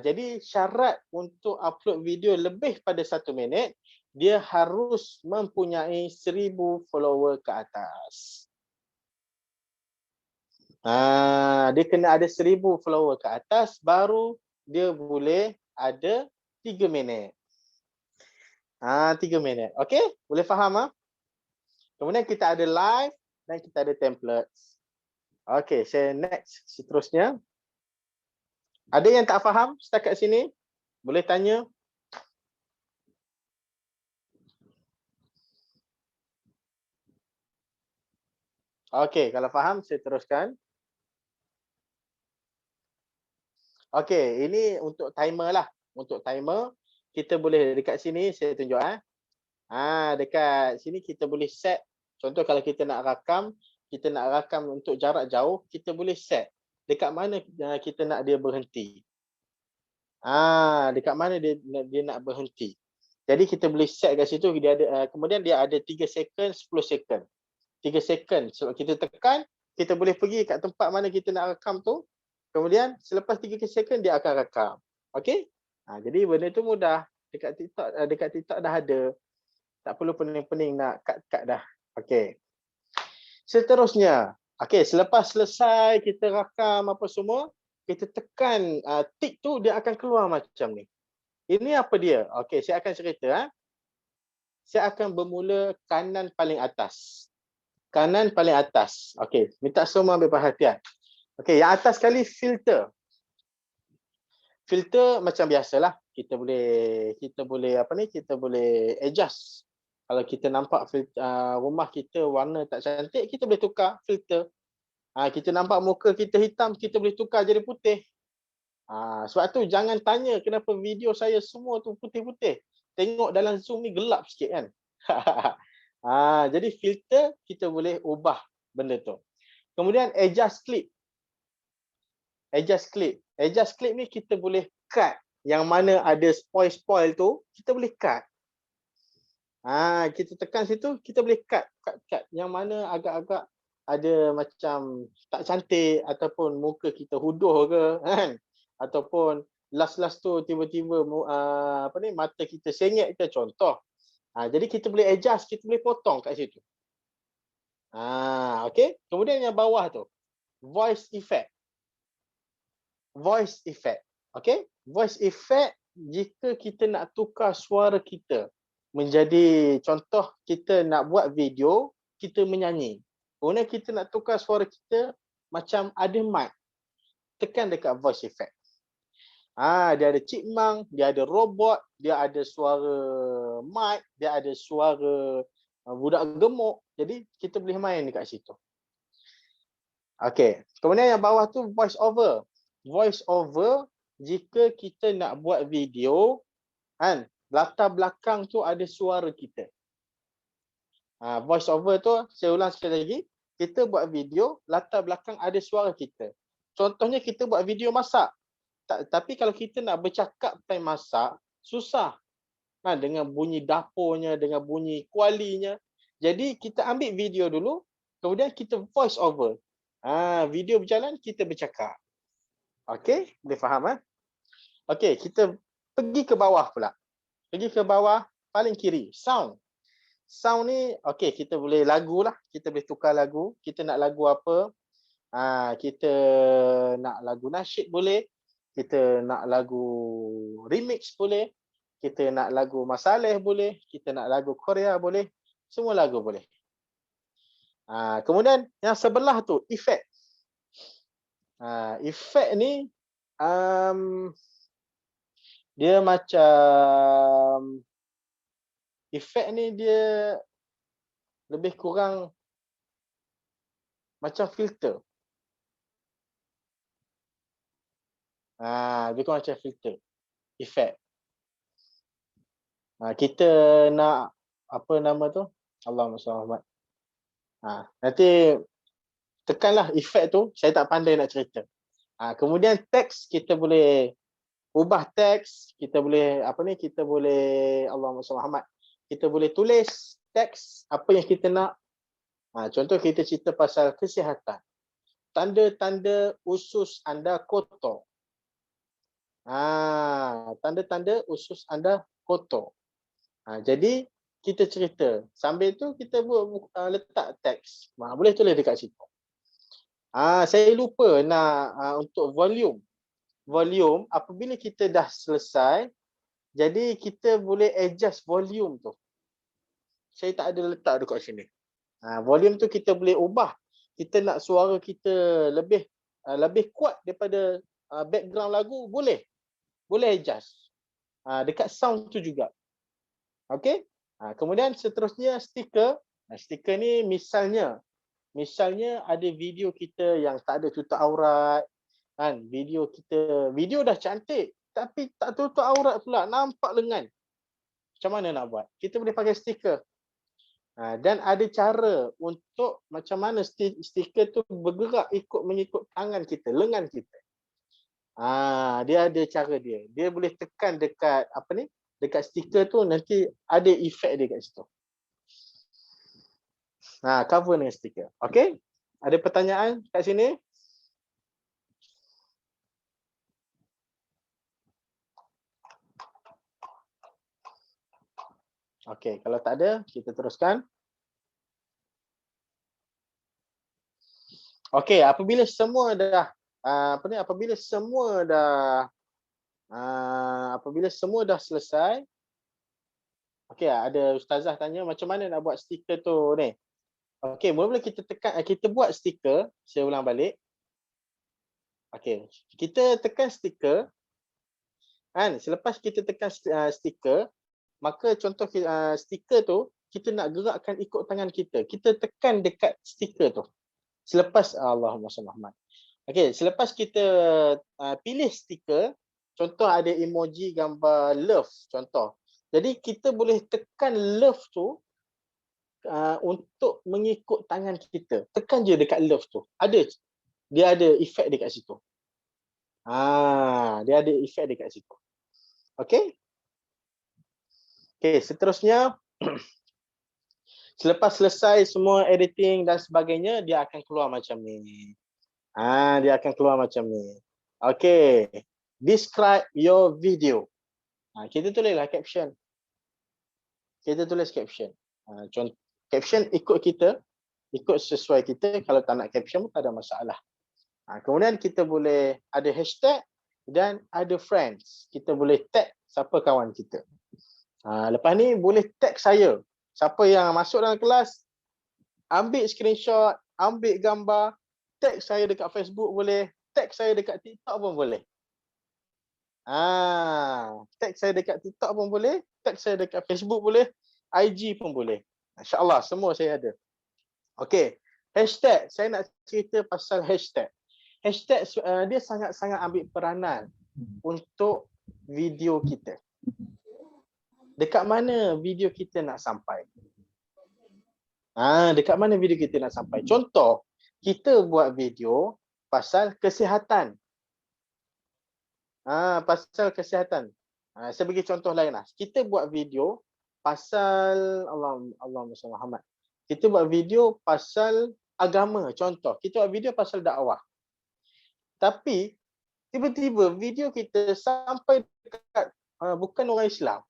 Jadi syarat untuk upload video lebih pada 1 minit, dia harus mempunyai 1000 follower ke atas. Dia kena ada 1000 follower ke atas baru dia boleh ada 3 minit. 3 minit. Okey? Boleh faham? Kemudian kita ada live dan kita ada templates. Okey, saya next seterusnya. Ada yang tak faham setakat sini? Boleh tanya. Okey, kalau faham saya teruskan. Okey, ini untuk timer lah. Untuk timer, kita boleh dekat sini saya tunjuk dekat sini kita boleh set. Contoh kalau kita nak rakam untuk jarak jauh, kita boleh set dekat mana kita nak dia berhenti. Dekat mana dia nak berhenti. Jadi kita boleh set kat situ, dia ada kemudian dia ada 3 second, 10 second. 3 second. Sebab kita tekan, kita boleh pergi kat tempat mana kita nak rakam tu. Kemudian selepas 3 second dia akan rakam. Okey? Jadi benda tu mudah. Dekat TikTok dah ada. Tak perlu pening-pening nak cut dah. Okey. Seterusnya, okey, selepas selesai kita rakam apa semua, kita tekan tick tu dia akan keluar macam ni. Ini apa dia? Okey, saya akan cerita saya akan bermula kanan paling atas. Kanan paling atas. Okey, minta semua ambil perhatian. Okey, yang atas sekali filter. Filter macam biasalah, kita boleh kita boleh adjust. Kalau kita nampak rumah kita warna tak cantik, kita boleh tukar filter. Kita nampak muka kita hitam, kita boleh tukar jadi putih. Sebab tu jangan tanya kenapa video saya semua tu putih-putih. Tengok dalam Zoom ni gelap sikit kan. Jadi filter kita boleh ubah benda tu. Kemudian adjust clip. Adjust clip ni kita boleh cut. Yang mana ada spoil tu, kita boleh cut. Kita tekan situ, kita boleh cut. Yang mana agak-agak ada macam tak cantik ataupun muka kita huduh ke kan. Ataupun last tu tiba-tiba mata kita sengit ke contoh. Jadi kita boleh adjust, kita boleh potong kat situ. Okey. Kemudian yang bawah tu, voice effect. Okey. Voice effect jika kita nak tukar suara kita menjadi, contoh kita nak buat video, kita menyanyi. Kemudian kita nak tukar suara kita macam ada mic. Tekan dekat voice effect. Dia ada chipmunk, dia ada robot, dia ada suara mic, dia ada suara budak gemuk. Jadi kita boleh main dekat situ. Okey. Kemudian yang bawah tu voice over. Voice over jika kita nak buat video kan, latar belakang tu ada suara kita. Voice over tu saya ulang sekali lagi, kita buat video latar belakang ada suara kita. Contohnya kita buat video masak. Tapi kalau kita nak bercakap time masak, susah. Dengan bunyi dapurnya, dengan bunyi kualinya. Jadi kita ambil video dulu, kemudian kita voice over. Video berjalan, kita bercakap. Okey, boleh faham Okey, kita pergi ke bawah pula. Pergi ke bawah paling kiri, sound. Sound ni okey, kita boleh lagu lah, kita boleh tukar lagu. Kita nak lagu apa? Kita nak lagu nasyid boleh. Kita nak lagu remix boleh. Kita nak lagu masaleh boleh. Kita nak lagu Korea boleh. Semua lagu boleh. Kemudian yang sebelah tu, effect. Effect ni dia macam, effect ni dia lebih kurang macam filter. Lebih kurang macam filter. Effect. Kita nak apa nama tu? Allahumma salli Muhammad. Nanti tekanlah effect tu, saya tak pandai nak cerita. Kemudian teks kita boleh ubah teks, kita boleh kita boleh Allahumma salli Muhammad. Kita boleh tulis teks apa yang kita nak. Contoh kita cerita pasal kesihatan. Tanda-tanda usus anda kotor. Tanda-tanda usus anda kotor. Jadi kita cerita. Sambil tu kita letak teks. Boleh tulis dekat situ. Saya lupa nak untuk volume. Volume apabila kita dah selesai, jadi kita boleh adjust volume tu. Saya tak ada letak dekat sini. Volume tu kita boleh ubah. Kita nak suara kita lebih kuat daripada background lagu, boleh. Boleh adjust. Dekat sound tu juga. Okey? Kemudian seterusnya stiker. Stiker ni misalnya ada video kita yang tak ada tutup aurat, kan? Video dah cantik tapi tak tutup aurat pula, nampak lengan. Macam mana nak buat? Kita boleh pakai stiker. Dan ada cara untuk macam mana stiker tu bergerak mengikut tangan kita, lengan kita. Dia ada cara dia. Dia boleh tekan dekat dekat stiker tu, nanti ada efek dia kat situ. Cover dengan stiker. Okey? Ada pertanyaan kat sini? Okey, kalau tak ada, kita teruskan. Okey, apabila semua dah apabila semua dah selesai, Okey, ada ustazah tanya macam mana nak buat stiker tu ni. Okey, mula-mula kita tekan, kita buat stiker. Saya ulang balik. Okey, kita tekan stiker. Kan, selepas kita tekan stiker, maka contoh stiker tu kita nak gerakkan ikut tangan kita. Kita tekan dekat stiker tu. Selepas Allahumma salli Muhammad. Okey, selepas kita pilih stiker, contoh ada emoji gambar love contoh. Jadi kita boleh tekan love tu untuk mengikut tangan kita. Tekan je dekat love tu. Dia ada efek dekat situ. Dia ada efek dekat situ. Okey? Okey, seterusnya selepas selesai semua editing dan sebagainya, dia akan keluar macam ni. Dia akan keluar macam ni. Okey. Describe your video. Kita tulislah caption. Kita tulis caption. Contoh caption ikut sesuai kita. Kalau tak nak caption pun tak ada masalah. Kemudian kita boleh ada hashtag dan ada friends. Kita boleh tag siapa kawan kita. Lepas ni boleh tag saya. Siapa yang masuk dalam kelas, ambil screenshot, ambil gambar, tag saya dekat Facebook boleh, tag saya dekat TikTok pun boleh. Tag saya dekat TikTok pun boleh, tag saya dekat Facebook boleh, IG pun boleh. InsyaAllah semua saya ada. Okey, hashtag. Saya nak cerita pasal hashtag. Hashtag dia sangat-sangat ambil peranan untuk video kita. Dekat mana video kita nak sampai? Dekat mana video kita nak sampai? Contoh, kita buat video pasal kesihatan. Pasal kesihatan. Saya bagi contoh lain lah. Kita buat video pasal Allahumma salli Muhammad. Kita buat video pasal agama. Contoh, kita buat video pasal dakwah. Tapi tiba-tiba video kita sampai dekat bukan orang Islam.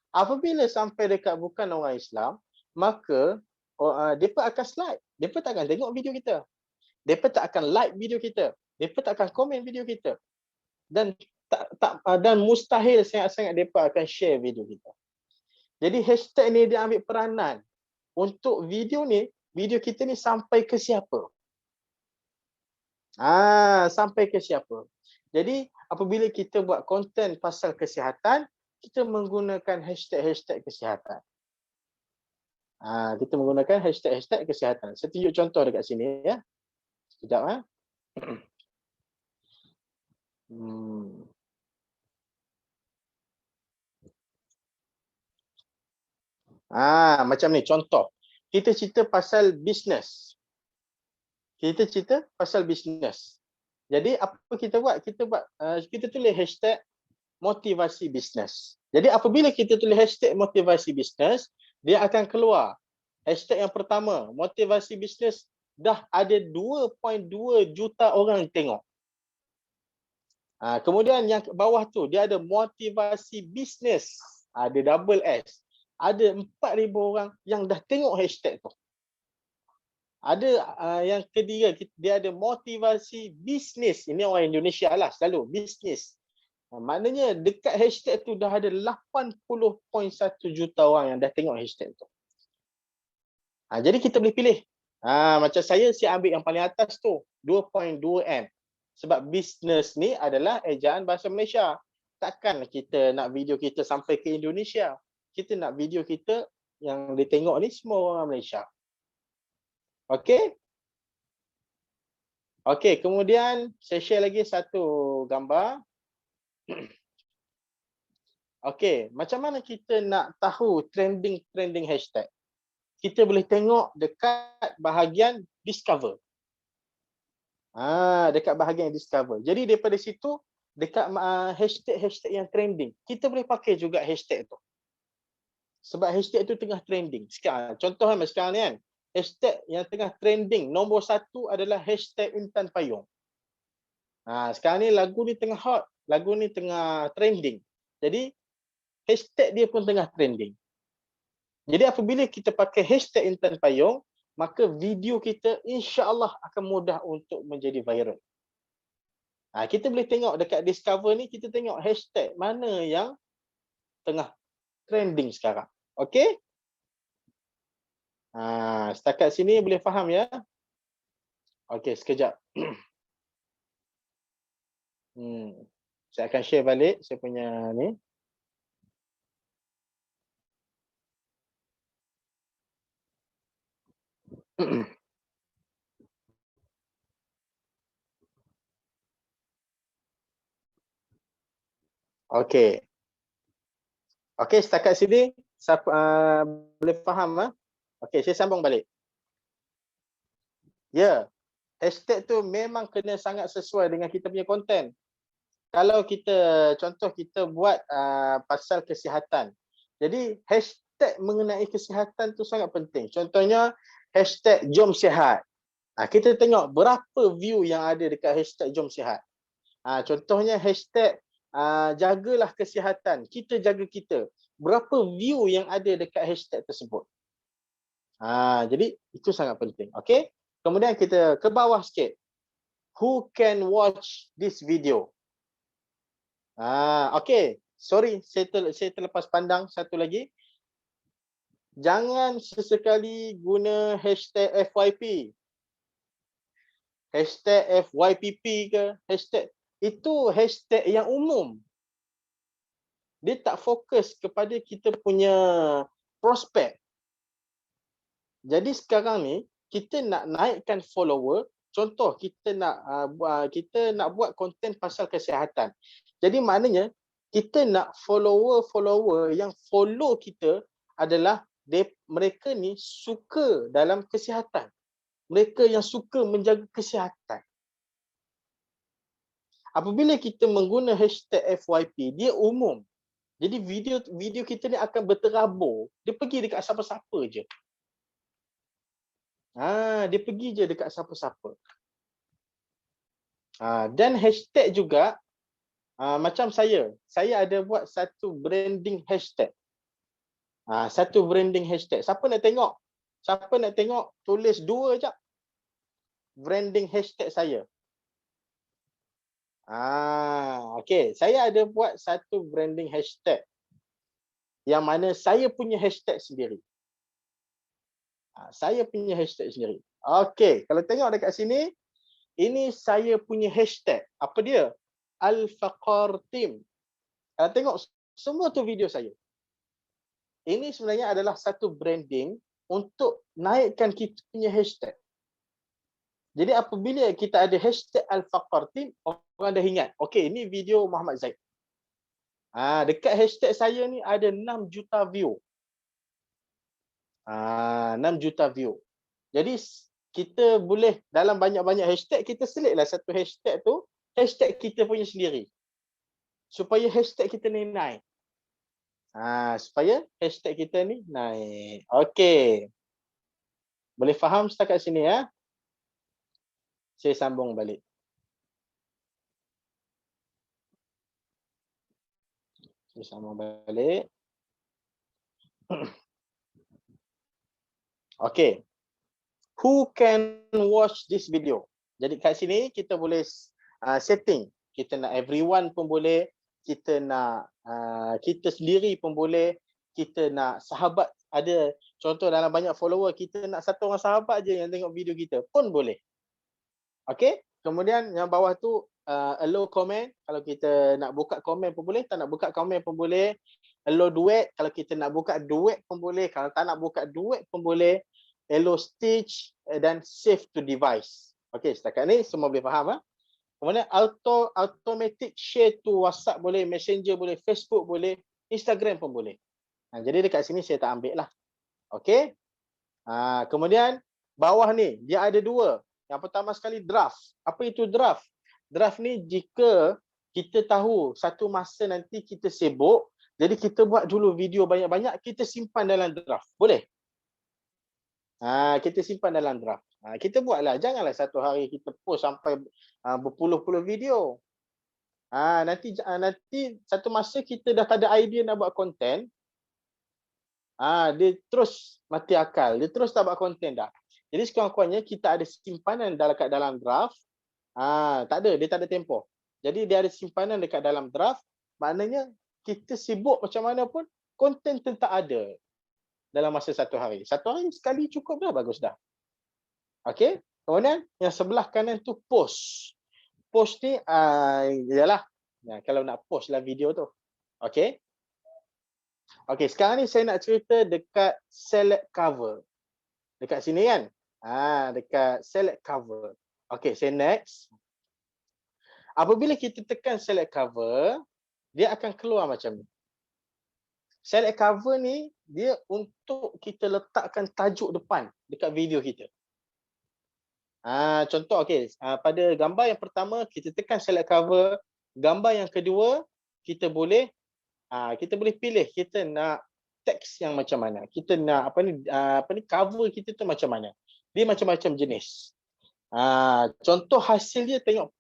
Apabila sampai dekat bukan orang Islam, maka mereka akan slide. Mereka tak akan tengok video kita. Mereka tak akan like video kita. Mereka tak akan komen video kita. Dan dan mustahil sangat-sangat mereka akan share video kita. Jadi hashtag ni dia ambil peranan untuk video kita ni sampai ke siapa. Sampai ke siapa. Jadi apabila kita buat konten pasal kesihatan, kita menggunakan hashtag kesihatan. Kita menggunakan hashtag kesihatan. Saya tunjuk contoh dekat sini ya. Sekejap macam ni contoh. Kita cerita pasal bisnes. Jadi apa kita buat? Kita tulis hashtag motivasi bisnes. Jadi apabila kita tulis hashtag motivasi bisnes, dia akan keluar hashtag yang pertama, motivasi bisnes, dah ada 2.2 juta orang tengok. Kemudian yang bawah tu dia ada motivasi bisnes, ada double S. Ada 4,000 orang yang dah tengok hashtag tu. Ada yang ketiga, dia ada motivasi bisnes. Ini orang Indonesia lah selalu, bisnes. Maknanya dekat hashtag tu dah ada 80.1 juta orang yang dah tengok hashtag tu. Jadi kita boleh pilih. Macam saya ambil yang paling atas tu, 2.2M. Sebab bisnes ni adalah ejaan bahasa Malaysia. Takkan kita nak video kita sampai ke Indonesia. Kita nak video kita yang ditengok ni semua orang Malaysia. Okey? Okey, kemudian saya share lagi satu gambar. Okey, macam mana kita nak tahu trending hashtag? Kita boleh tengok dekat bahagian discover. Dekat bahagian discover. Jadi daripada situ, dekat hashtag yang trending, kita boleh pakai juga hashtag tu. Sebab hashtag tu tengah trending. Sekarang, contoh sekarang ni kan, hashtag yang tengah trending, nombor 1 adalah hashtag Intan Payung. Sekarang ni lagu ni tengah hot, lagu ni tengah trending. Jadi, hashtag dia pun tengah trending. Jadi apabila kita pakai hashtag Intan Payung, maka video kita insya-Allah akan mudah untuk menjadi viral. Kita boleh tengok dekat discover ni, kita tengok hashtag mana yang tengah trending sekarang. Okey? Setakat sini boleh faham ya? Okey, sekejap. Saya akan share balik saya punya ni. Okey. Okey, setakat sini siapa boleh faham? Okey, saya sambung balik. Ya, hashtag tu memang kena sangat sesuai dengan kita punya konten. Kalau kita, contoh kita buat pasal kesihatan. Jadi hashtag mengenai kesihatan tu sangat penting. Contohnya hashtag jom sihat. Kita tengok berapa view yang ada dekat hashtag jom sihat. Contohnya hashtag jagalah kesihatan, kita jaga kita. Berapa view yang ada dekat hashtag tersebut. Jadi itu sangat penting. Okey. Kemudian kita ke bawah sikit. Who can watch this video? Okey. Sorry, saya terlepas pandang satu lagi. Jangan sesekali guna hashtag FYP. Hashtag FYPP ke, hashtag itu hashtag yang umum. Dia tak fokus kepada kita punya prospek. Jadi sekarang ni kita nak naikkan follower, contoh kita nak buat konten pasal kesihatan. Jadi maknanya kita nak follower yang follow kita adalah mereka ni suka dalam kesihatan. Mereka yang suka menjaga kesihatan. Apabila kita menggunakan hashtag FYP, dia umum. Jadi video kita ni akan berterabur. Dia pergi dekat siapa-siapa je. Dia pergi je dekat siapa-siapa. Dan hashtag juga, macam saya ada buat satu branding hashtag. Satu branding hashtag. Siapa nak tengok? Tulis 2 je. Branding hashtag saya. Okey, saya ada buat satu branding hashtag yang mana saya punya hashtag sendiri. Saya punya hashtag sendiri. Okey, kalau tengok dekat sini, ini saya punya hashtag. Apa dia? Al-Faqar Team. Kalau tengok semua tu video saya. Ini sebenarnya adalah satu branding untuk naikkan kita punya hashtag. Jadi apabila kita ada hashtag Al-Faqar Team, orang dah ingat. Okey, ini video Muhammad Zaid. Dekat hashtag saya ni ada 6 juta view. 6 juta view. Jadi kita boleh dalam banyak-banyak hashtag, kita selitlah satu hashtag tu, hashtag kita punya sendiri. Supaya hashtag kita ni naik. Supaya hashtag kita ni naik. Okey. Boleh faham setakat sini ya? Saya sambung balik. Okey. Who can watch this video? Jadi kat sini kita boleh setting. Kita nak everyone pun boleh. Kita nak kita sendiri pun boleh. Kita nak sahabat ada. Contoh dalam banyak follower, kita nak satu orang sahabat je yang tengok video kita pun boleh. Okey. Kemudian yang bawah tu allow comment. Kalau kita nak buka komen pun boleh. Tak nak buka komen pun boleh. Allow duet. Kalau kita nak buka duet pun boleh. Kalau tak nak buka duet pun boleh. Allow stitch dan save to device. Okey, setakat ni semua boleh faham. Kemudian automatic share to WhatsApp boleh, Messenger boleh, Facebook boleh, Instagram pun boleh. Jadi dekat sini saya tak ambil lah. Okey. Kemudian bawah ni dia ada 2. Yang pertama sekali draft. Apa itu draft? Draft ni jika kita tahu satu masa nanti kita sibuk, jadi kita buat dulu video banyak-banyak, kita simpan dalam draft. Boleh? Kita simpan dalam draft. Kita buatlah, janganlah satu hari kita post sampai berpuluh-puluh video. Nanti satu masa kita dah tak ada idea nak buat konten, dia terus mati akal, dia terus tak buat konten dah. Jadi sekurang-kurangnya kita ada simpanan dekat dalam draft. Tak ada, dia tak ada tempoh. Jadi dia ada simpanan dekat dalam draft, maknanya kita sibuk macam mana pun, konten tetap ada dalam masa satu hari. Satu hari sekali cukup dah, bagus dah. Okey. Kemudian yang sebelah kanan tu post. Post ni ialah kalau nak post lah video tu. Okey. Okey, sekarang ni saya nak cerita dekat select cover. Dekat sini kan? Dekat select cover. Okey, saya next. Apabila kita tekan select cover, dia akan keluar macam ni. Select cover ni dia untuk kita letakkan tajuk depan dekat video kita. Contoh okey, pada gambar yang pertama kita tekan select cover, gambar yang kedua kita boleh pilih kita nak teks yang macam mana. Kita nak apa ni cover kita tu macam mana. Dia macam-macam jenis. Contoh hasil dia tengok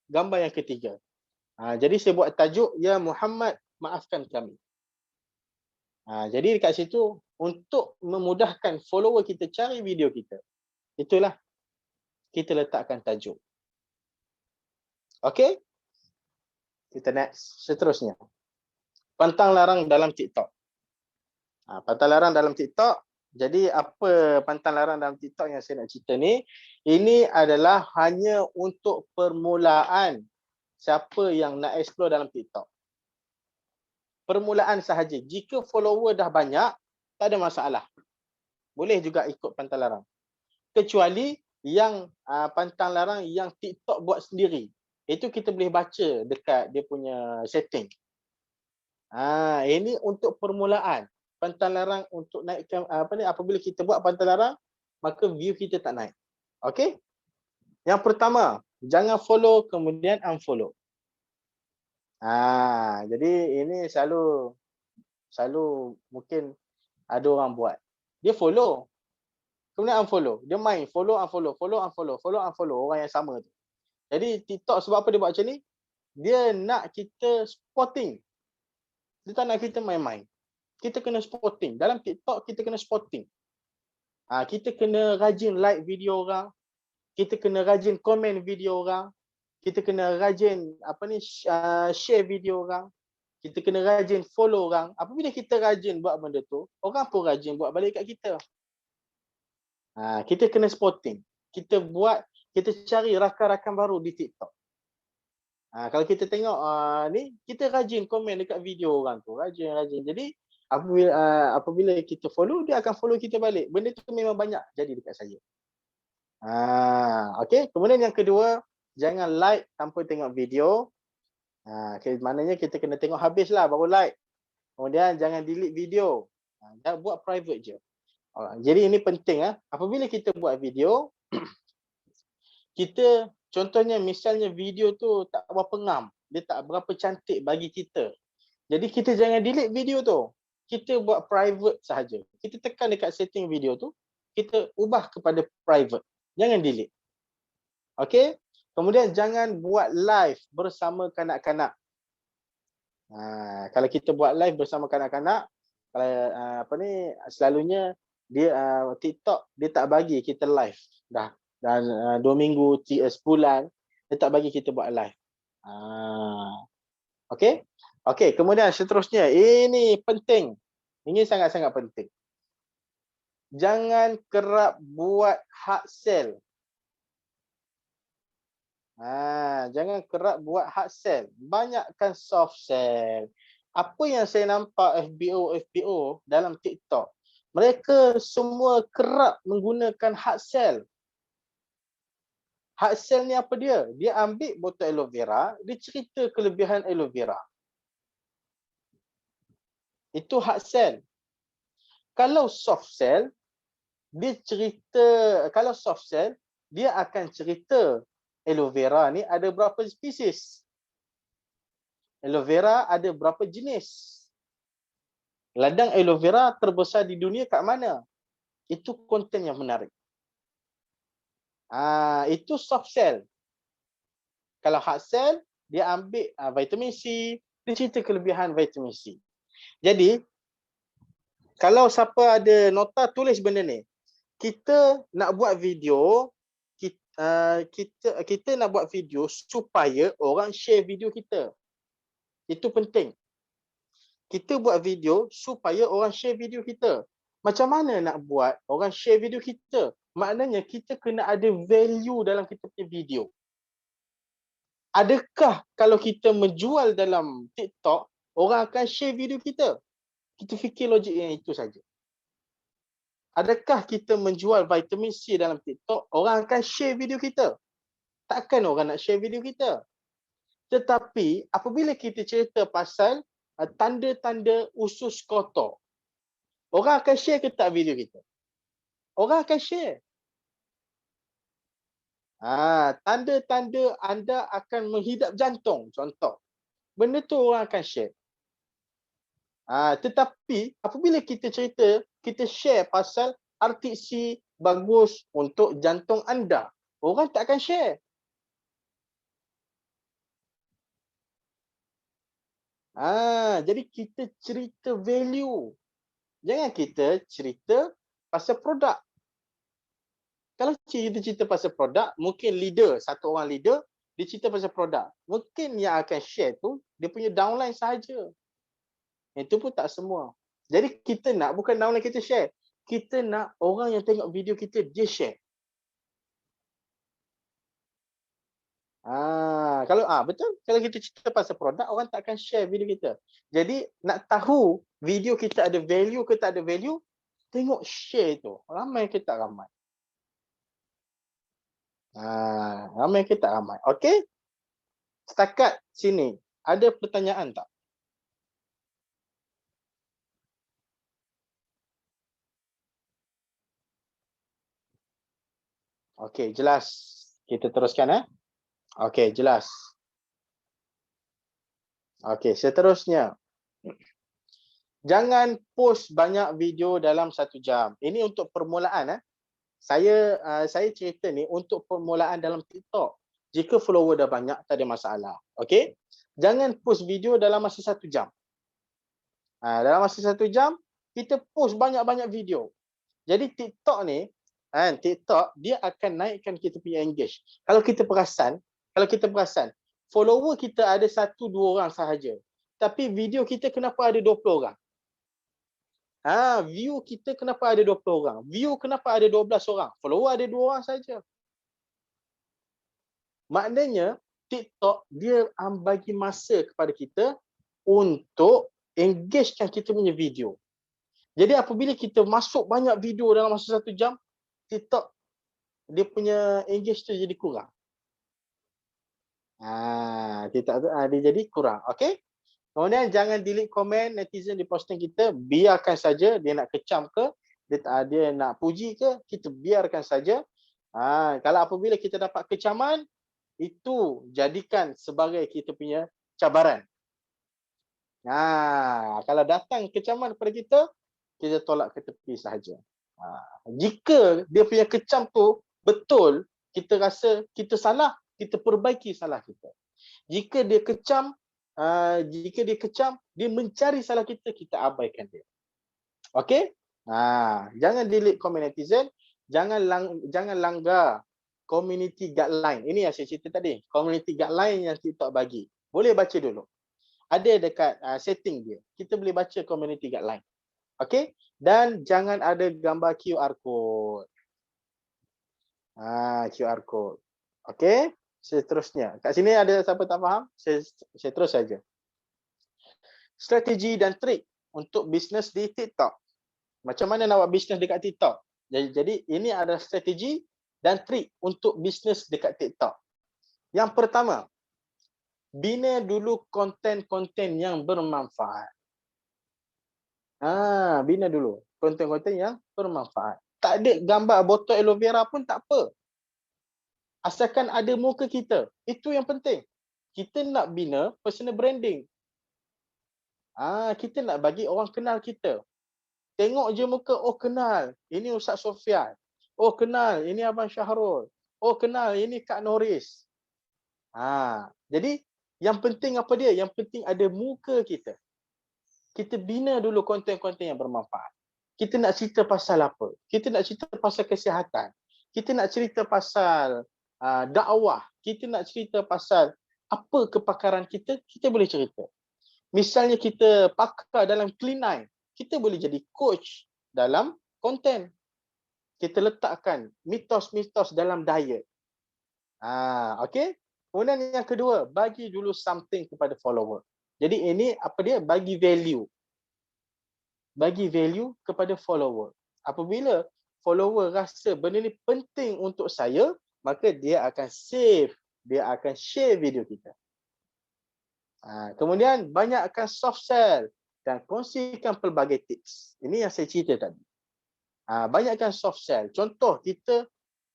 gambar yang ketiga. Jadi saya buat tajuk ya Muhammad maafkan kami. Jadi dekat situ untuk memudahkan follower kita cari video kita. Itulah kita letakkan tajuk. Okey? Kita next. Seterusnya. Pantang larang dalam TikTok. Pantang larang dalam TikTok. Jadi apa pantang larang dalam TikTok yang saya nak cerita ni? Ini adalah hanya untuk permulaan siapa yang nak explore dalam TikTok. Permulaan sahaja. Jika follower dah banyak, tak ada masalah. Boleh juga ikut pantang larang. Kecuali yang pantang larang yang TikTok buat sendiri. Itu kita boleh baca dekat dia punya setting. Ini untuk permulaan. Pantang larang untuk naikkan apabila kita buat pantang larang, maka view kita tak naik. Okey? Yang pertama, jangan follow kemudian unfollow. Jadi ini selalu mungkin ada orang buat. Dia follow, kemudian unfollow. Dia main follow unfollow orang yang sama tu. Jadi TikTok sebab apa dia buat macam ni? Dia nak kita spotting. Dia tak nak kita main-main. Kita kena spotting. Dalam TikTok kita kena spotting. Kita kena rajin like video orang. Kita kena rajin komen video orang. Kita kena rajin share video orang. Kita kena rajin follow orang. Apabila kita rajin buat benda tu, orang pun rajin buat balik kat kita. Kita kena spotting. Kita cari rakan-rakan baru di TikTok. Kalau kita tengok ni, kita rajin komen dekat video orang tu. Rajin. Jadi apabila kita follow, dia akan follow kita balik. Benda tu memang banyak jadi dekat saya. Okey. Kemudian yang kedua, jangan like tanpa tengok video. Maknanya kita kena tengok habis lah baru like. Kemudian jangan delete video. Buat private je. Jadi ini penting. Apabila kita buat video, kita contohnya misalnya video tu tak berapa ngam. Dia tak berapa cantik bagi kita. Jadi kita jangan delete video tu. Kita buat private sahaja. Kita tekan dekat setting video tu, kita ubah kepada private. Jangan delete. Okey? Kemudian jangan buat live bersama kanak-kanak. Kalau kita buat live bersama kanak-kanak, selalunya dia TikTok dia tak bagi kita live dah. Dan 2 minggu, sebulan dia tak bagi kita buat live. Okey? Okey, kemudian seterusnya ini penting. Ini sangat-sangat penting. Jangan kerap buat hard sell. Jangan kerap buat hard sell. Banyakkan soft sell. Apa yang saya nampak FBO dalam TikTok, mereka semua kerap menggunakan hard sell. Hard sell ni apa dia? Dia ambil botol aloe vera, dia cerita kelebihan aloe vera. Itu hard sell. Kalau soft sell, dia akan cerita aloe vera ni ada berapa spesies. Aloe vera ada berapa jenis. Ladang aloe vera terbesar di dunia kat mana? Itu konten yang menarik. Itu soft sell. Kalau hard sell, dia ambil vitamin C, dia cerita kelebihan vitamin C. Jadi, kalau siapa ada nota, tulis benda ni. Kita nak buat video, kita nak buat video supaya orang share video kita. Itu penting. kita buat video supaya orang share video kita. Macam mana nak buat orang share video kita? Maknanya kita kena ada value dalam kita punya video. Adakah kalau kita menjual dalam TikTok, orang akan share video kita? Kita fikir logik yang itu saja. Adakah kita menjual vitamin C dalam TikTok, orang akan share video kita? Takkan orang nak share video kita. Tetapi apabila kita cerita pasal tanda-tanda usus kotor, orang akan share ke tak video kita? Orang akan share. Tanda-tanda anda akan menghidap jantung, contoh. Benda tu orang akan share. Tetapi apabila kita cerita, kita share pasal artik C bagus untuk jantung anda, orang tak akan share. Jadi kita cerita value. Jangan kita cerita pasal produk. Kalau kita cerita pasal produk, mungkin leader, satu orang leader, dia cerita pasal produk. Mungkin yang akan share tu, dia punya downline sahaja. Itu pun tak semua. Jadi kita nak, bukan downline kita share. Kita nak orang yang tengok video kita, dia share. Kalau betul, kalau kita cerita pasal produk, orang tak akan share video kita. Jadi nak tahu video kita ada value ke tak ada value, tengok share tu. Ramai ke tak ramai? Ramai ke tak ramai? Okey? Setakat sini, ada pertanyaan tak? Okey, jelas. Kita teruskan Okey, jelas. Okey, seterusnya. Jangan post banyak video dalam 1 jam. Ini untuk permulaan. Saya cerita ni untuk permulaan dalam TikTok. Jika follower dah banyak, tak ada masalah. Okey? Jangan post video dalam masa 1 jam. Dalam masa 1 jam, kita post banyak-banyak video. Jadi TikTok ni, TikTok dia akan naikkan kita punya engage. Kalau kita perasan, follower kita ada 1-2 orang sahaja. Tapi video kita kenapa ada 20 orang? View kita kenapa ada 20 orang? View kenapa ada 12 orang? Follower ada 2 orang saja. Maknanya TikTok dia bagi masa kepada kita untuk engagekan kita punya video. Jadi apabila kita masuk banyak video dalam masa 1 jam, TikTok dia punya engage tu jadi kurang. TikTok tu dia jadi kurang. Okey? Kemudian jangan delete komen netizen di posting kita, biarkan saja dia nak kecam ke, dia nak puji ke, kita biarkan saja. Kalau apabila kita dapat kecaman, itu jadikan sebagai kita punya cabaran. Kalau datang kecaman kepada kita tolak ke tepi sahaja. Jika dia punya kecam tu betul, kita rasa kita salah, kita perbaiki salah kita. Jika dia kecam, dia mencari salah kita, kita abaikan dia. Okey? Jangan delete komen netizen, jangan langgar community guideline. Ini yang saya cerita tadi, community guideline yang TikTok bagi. Boleh baca dulu. Ada dekat setting dia. Kita boleh baca community guideline. Okey? Dan jangan ada gambar QR code. QR code. Okey? Seterusnya. Kat sini ada siapa tak faham? Saya terus saja. Strategi dan trik untuk bisnes di TikTok. Macam mana nak buat bisnes dekat TikTok? Jadi ini adalah strategi dan trik untuk bisnes dekat TikTok. Yang pertama, bina dulu konten-konten yang bermanfaat. Bina dulu konten-konten yang bermanfaat. Tak ada gambar botol aloe vera pun tak apa. Asalkan ada muka kita. Itu yang penting. Kita nak bina personal branding. Kita nak bagi orang kenal kita. Tengok je muka, oh kenal, ini Ustaz Sofian. Oh kenal, ini Abang Syahrul. Oh kenal, ini Kak Noris. Jadi yang penting apa dia? Yang penting ada muka kita. Kita bina dulu konten-konten yang bermanfaat. Kita nak cerita pasal apa? Kita nak cerita pasal kesihatan. Kita nak cerita pasal dakwah. Kita nak cerita pasal apa kepakaran kita, kita boleh cerita. Misalnya kita pakar dalam clean eye, kita boleh jadi coach dalam konten. Kita letakkan mitos-mitos dalam diet. Okay. Kemudian yang kedua, bagi dulu something kepada follower. Jadi ini apa dia? Bagi value. Bagi value kepada follower. Apabila follower rasa benda ni penting untuk saya, maka dia akan save, dia akan share video kita. Kemudian banyakkan soft sell dan kongsikan pelbagai tips. Ini yang saya cerita tadi. Banyakkan soft sell. Contoh, kita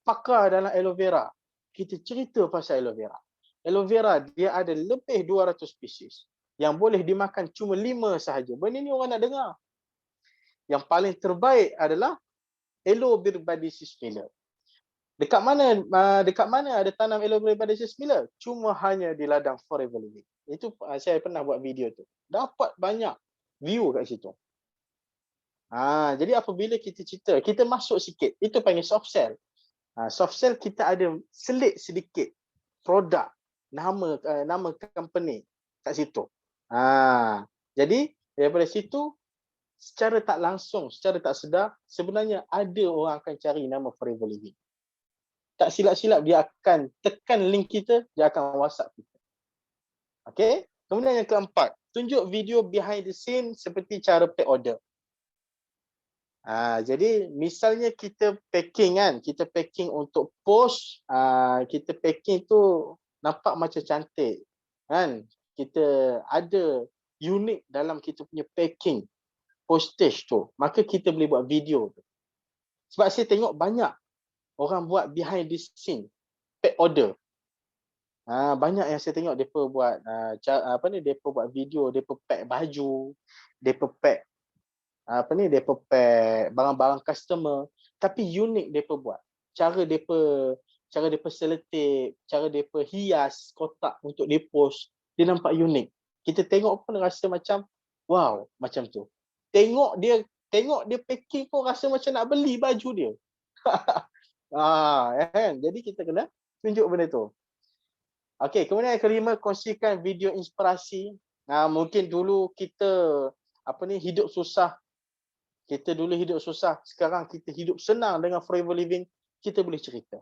pakar dalam aloe vera. Kita cerita pasal aloe vera. Aloe vera dia ada lebih 200 spesies. Yang boleh dimakan cuma 5 sahaja. Benda ni orang nak dengar. Yang paling terbaik adalah aloe berbasis miller. Dekat mana ada tanam aloe berbasis miller? Cuma hanya di ladang Forever Living. Itu saya pernah buat video tu. Dapat banyak view kat situ. Jadi apabila kita cerita, kita masuk sikit. Itu panggil soft sell. Soft sell kita ada selit sedikit produk, nama company kat situ. Jadi daripada situ, secara tak langsung, secara tak sedar, sebenarnya ada orang akan cari nama Forever Living. Tak silap-silap dia akan tekan link kita, dia akan WhatsApp kita. Okay. Kemudian yang keempat, tunjuk video behind the scene seperti cara pack order. Jadi misalnya kita packing kan, kita packing untuk post, kita packing tu nampak macam cantik kan. Kita ada unik dalam kita punya packing postage tu, maka kita boleh buat video tu. Sebab saya tengok banyak orang buat behind the scene pack order. Banyak yang saya tengok depa buat depa buat video, depa pack baju, depa pack depa pack barang-barang customer, tapi unik depa buat. Cara depa selotip, cara depa hias kotak untuk dia post, dia nampak unik. Kita tengok pun rasa macam wow, macam tu. Tengok dia packing pun rasa macam nak beli baju dia. Jadi kita kena tunjuk benda tu. Okey, kemudian yang kelima, kongsikan video inspirasi. Mungkin dulu kita hidup susah. Kita dulu hidup susah, sekarang kita hidup senang dengan Forever Living, kita boleh cerita.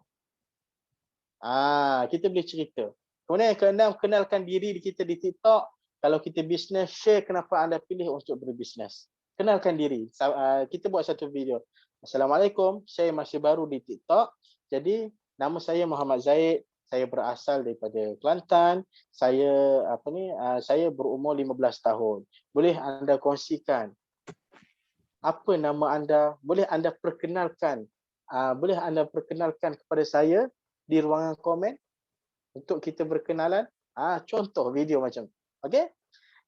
Kita boleh cerita. Kemudian yang keenam, kenalkan diri kita di TikTok. Kalau kita bisnes, share kenapa anda pilih untuk berbisnes. Kenalkan diri. Kita buat satu video. Assalamualaikum, saya masih baru di TikTok. Jadi nama saya Muhammad Zaid. Saya berasal daripada Kelantan. Saya berumur 15 tahun. Boleh anda kongsikan apa nama anda? Boleh anda perkenalkan kepada saya di ruangan komen untuk kita berkenalan. Contoh video macam tu. Okey?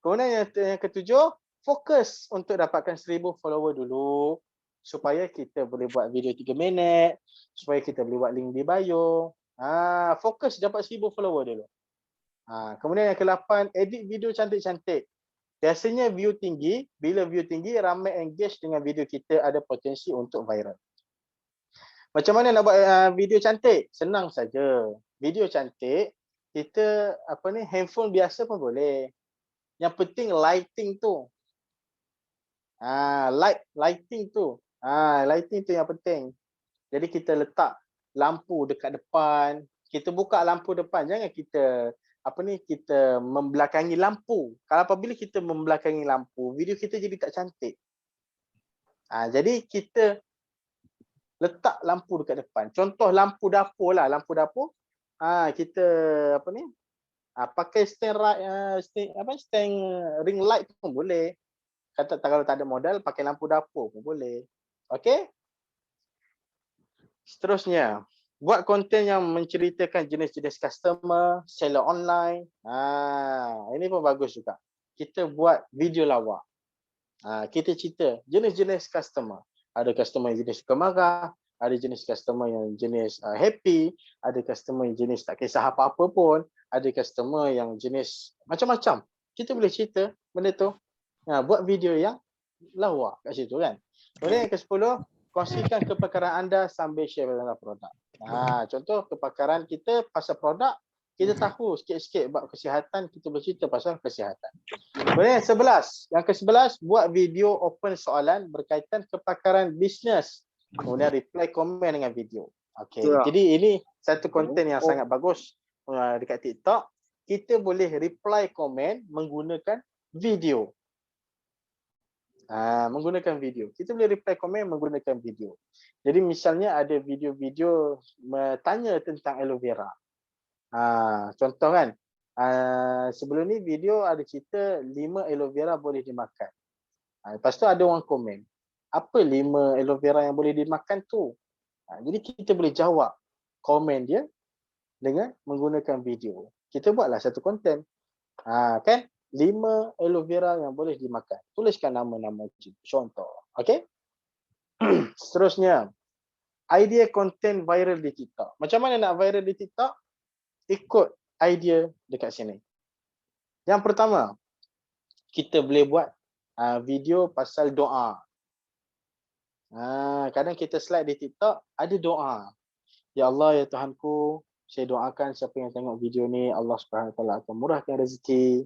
Kemudian yang ketujuh, fokus untuk dapatkan 1000 follower dulu supaya kita boleh buat video 3 minit, supaya kita boleh buat link di bio. Fokus dapat 1000 follower dulu. Kemudian yang ke-8, edit video cantik-cantik. Biasanya view tinggi, bila view tinggi, ramai engage dengan video kita, ada potensi untuk viral. Macam mana nak buat video cantik? Senang saja. Video cantik, kita handphone biasa pun boleh. Yang penting lighting tu. Lighting tu yang penting. Jadi kita letak lampu dekat depan, kita buka lampu depan, jangan kita kita membelakangi lampu. Kalau apabila kita membelakangi lampu, video kita jadi tak cantik. Jadi kita letak lampu dekat depan. Contoh lampu dapur lah, lampu dapur. Kita pakai stand ring light pun boleh. Kalau tak ada modal, pakai lampu dapur pun boleh. Okey? Seterusnya, buat konten yang menceritakan jenis-jenis customer, seller online. Ini pun bagus juga. Kita buat video lawak. Kita cerita jenis-jenis customer. Ada customer yang jenis suka marah, ada jenis customer yang jenis happy, ada customer yang jenis tak kisah apa-apa pun, ada customer yang jenis macam-macam. Kita boleh cerita benda tu. Buat video yang lawak kat situ kan. Kemudian yang ke-10, kongsikan kepakaran anda sambil share tentang produk. Contoh kepakaran kita pasal produk, Kita tahu sikit-sikit bab kesihatan, kita bercerita pasal kesihatan. Kemudian 11. Yang ke-11, buat video open soalan berkaitan kepakaran bisnes. Kemudian reply komen dengan video. Okey. Jadi ini satu konten yang sangat bagus dekat TikTok. Kita boleh reply komen menggunakan video. Menggunakan video. Kita boleh reply komen menggunakan video. Jadi misalnya ada video-video tanya tentang aloe vera. Contoh kan, sebelum ni video ada cerita 5 aloe vera boleh dimakan. Lepas tu ada orang komen, apa 5 aloe vera yang boleh dimakan tu? Jadi kita boleh jawab komen dia dengan menggunakan video. Kita buatlah satu konten. Kan? 5 aloe vera yang boleh dimakan. Tuliskan nama-nama contoh. Okey? Seterusnya, idea konten viral di TikTok. Macam mana nak viral di TikTok? Ikut idea dekat sini. Yang pertama, kita boleh buat video pasal doa. Kadang kita slide di TikTok, ada doa. Ya Allah, ya Tuhanku, saya doakan siapa yang tengok video ni, Allah Subhanahu Wa Taala akan murahkan rezeki.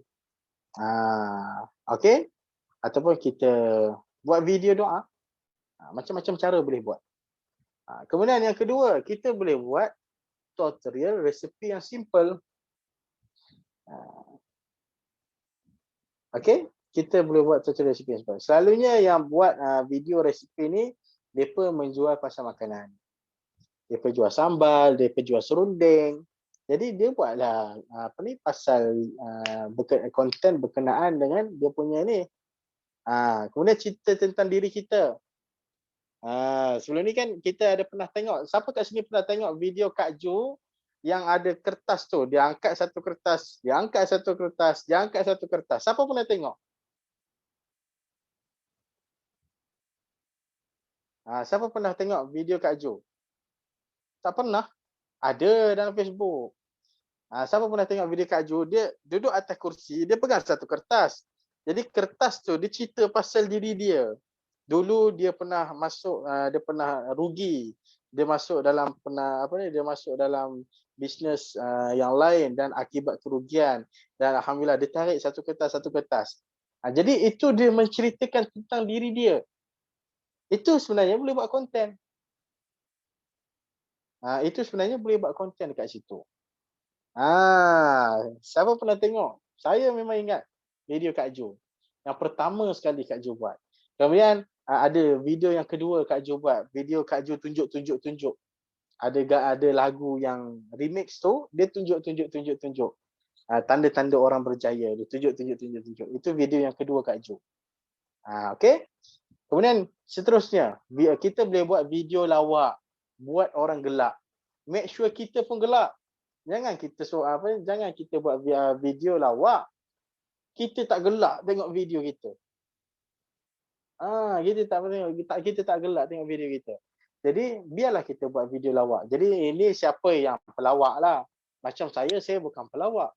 Okey? Ataupun kita buat video doa. Macam-macam cara boleh buat. Kemudian yang kedua, kita boleh buat tutorial resepi yang simple. Okey, kita boleh buat tutorial resepi yang simple. Selalunya yang buat video resepi ni, mereka menjual pasal makanan. Mereka jual sambal, mereka jual serunding. Jadi dia buatlah pasal konten berkenaan dengan dia punya ni. Kemudian cerita tentang diri kita. Sebelum ni kan kita ada pernah tengok, siapa kat sini pernah tengok video Kak Jo yang ada kertas tu, dia angkat satu kertas, dia angkat satu kertas, dia angkat satu kertas. Siapa pernah tengok? Siapa pernah tengok video Kak Jo? Tak pernah? Ada dalam Facebook. Siapa pernah tengok video Kak Jo? Dia duduk atas kursi, dia pegang satu kertas. Jadi kertas tu dia cerita pasal diri dia. Dulu dia pernah masuk, dia pernah rugi, dia masuk dalam dia masuk dalam bisnes yang lain dan akibat kerugian, dan alhamdulillah dia tarik satu kertas. Jadi itu dia menceritakan tentang diri dia. Itu sebenarnya boleh buat konten. Itu sebenarnya boleh buat konten dekat situ. Siapa pernah tengok? Saya memang ingat video Kak Jo. Yang pertama sekali Kak Jo buat. Kemudian ada video yang kedua Kak Jo buat. Video Kak Jo tunjuk. Ada lagu yang remix tu, dia tunjuk. Tanda-tanda orang berjaya. Dia tunjuk. Itu video yang kedua Kak Jo. Okey. Kemudian seterusnya, kita boleh buat video lawak. Buat orang gelak. Make sure kita pun gelak. Jangan kita buat video lawak. Kita tak gelak tengok video kita. Kita tak gelak tengok video kita. Jadi biarlah kita buat video lawak. Jadi ini siapa yang pelawak lah. Macam saya bukan pelawak.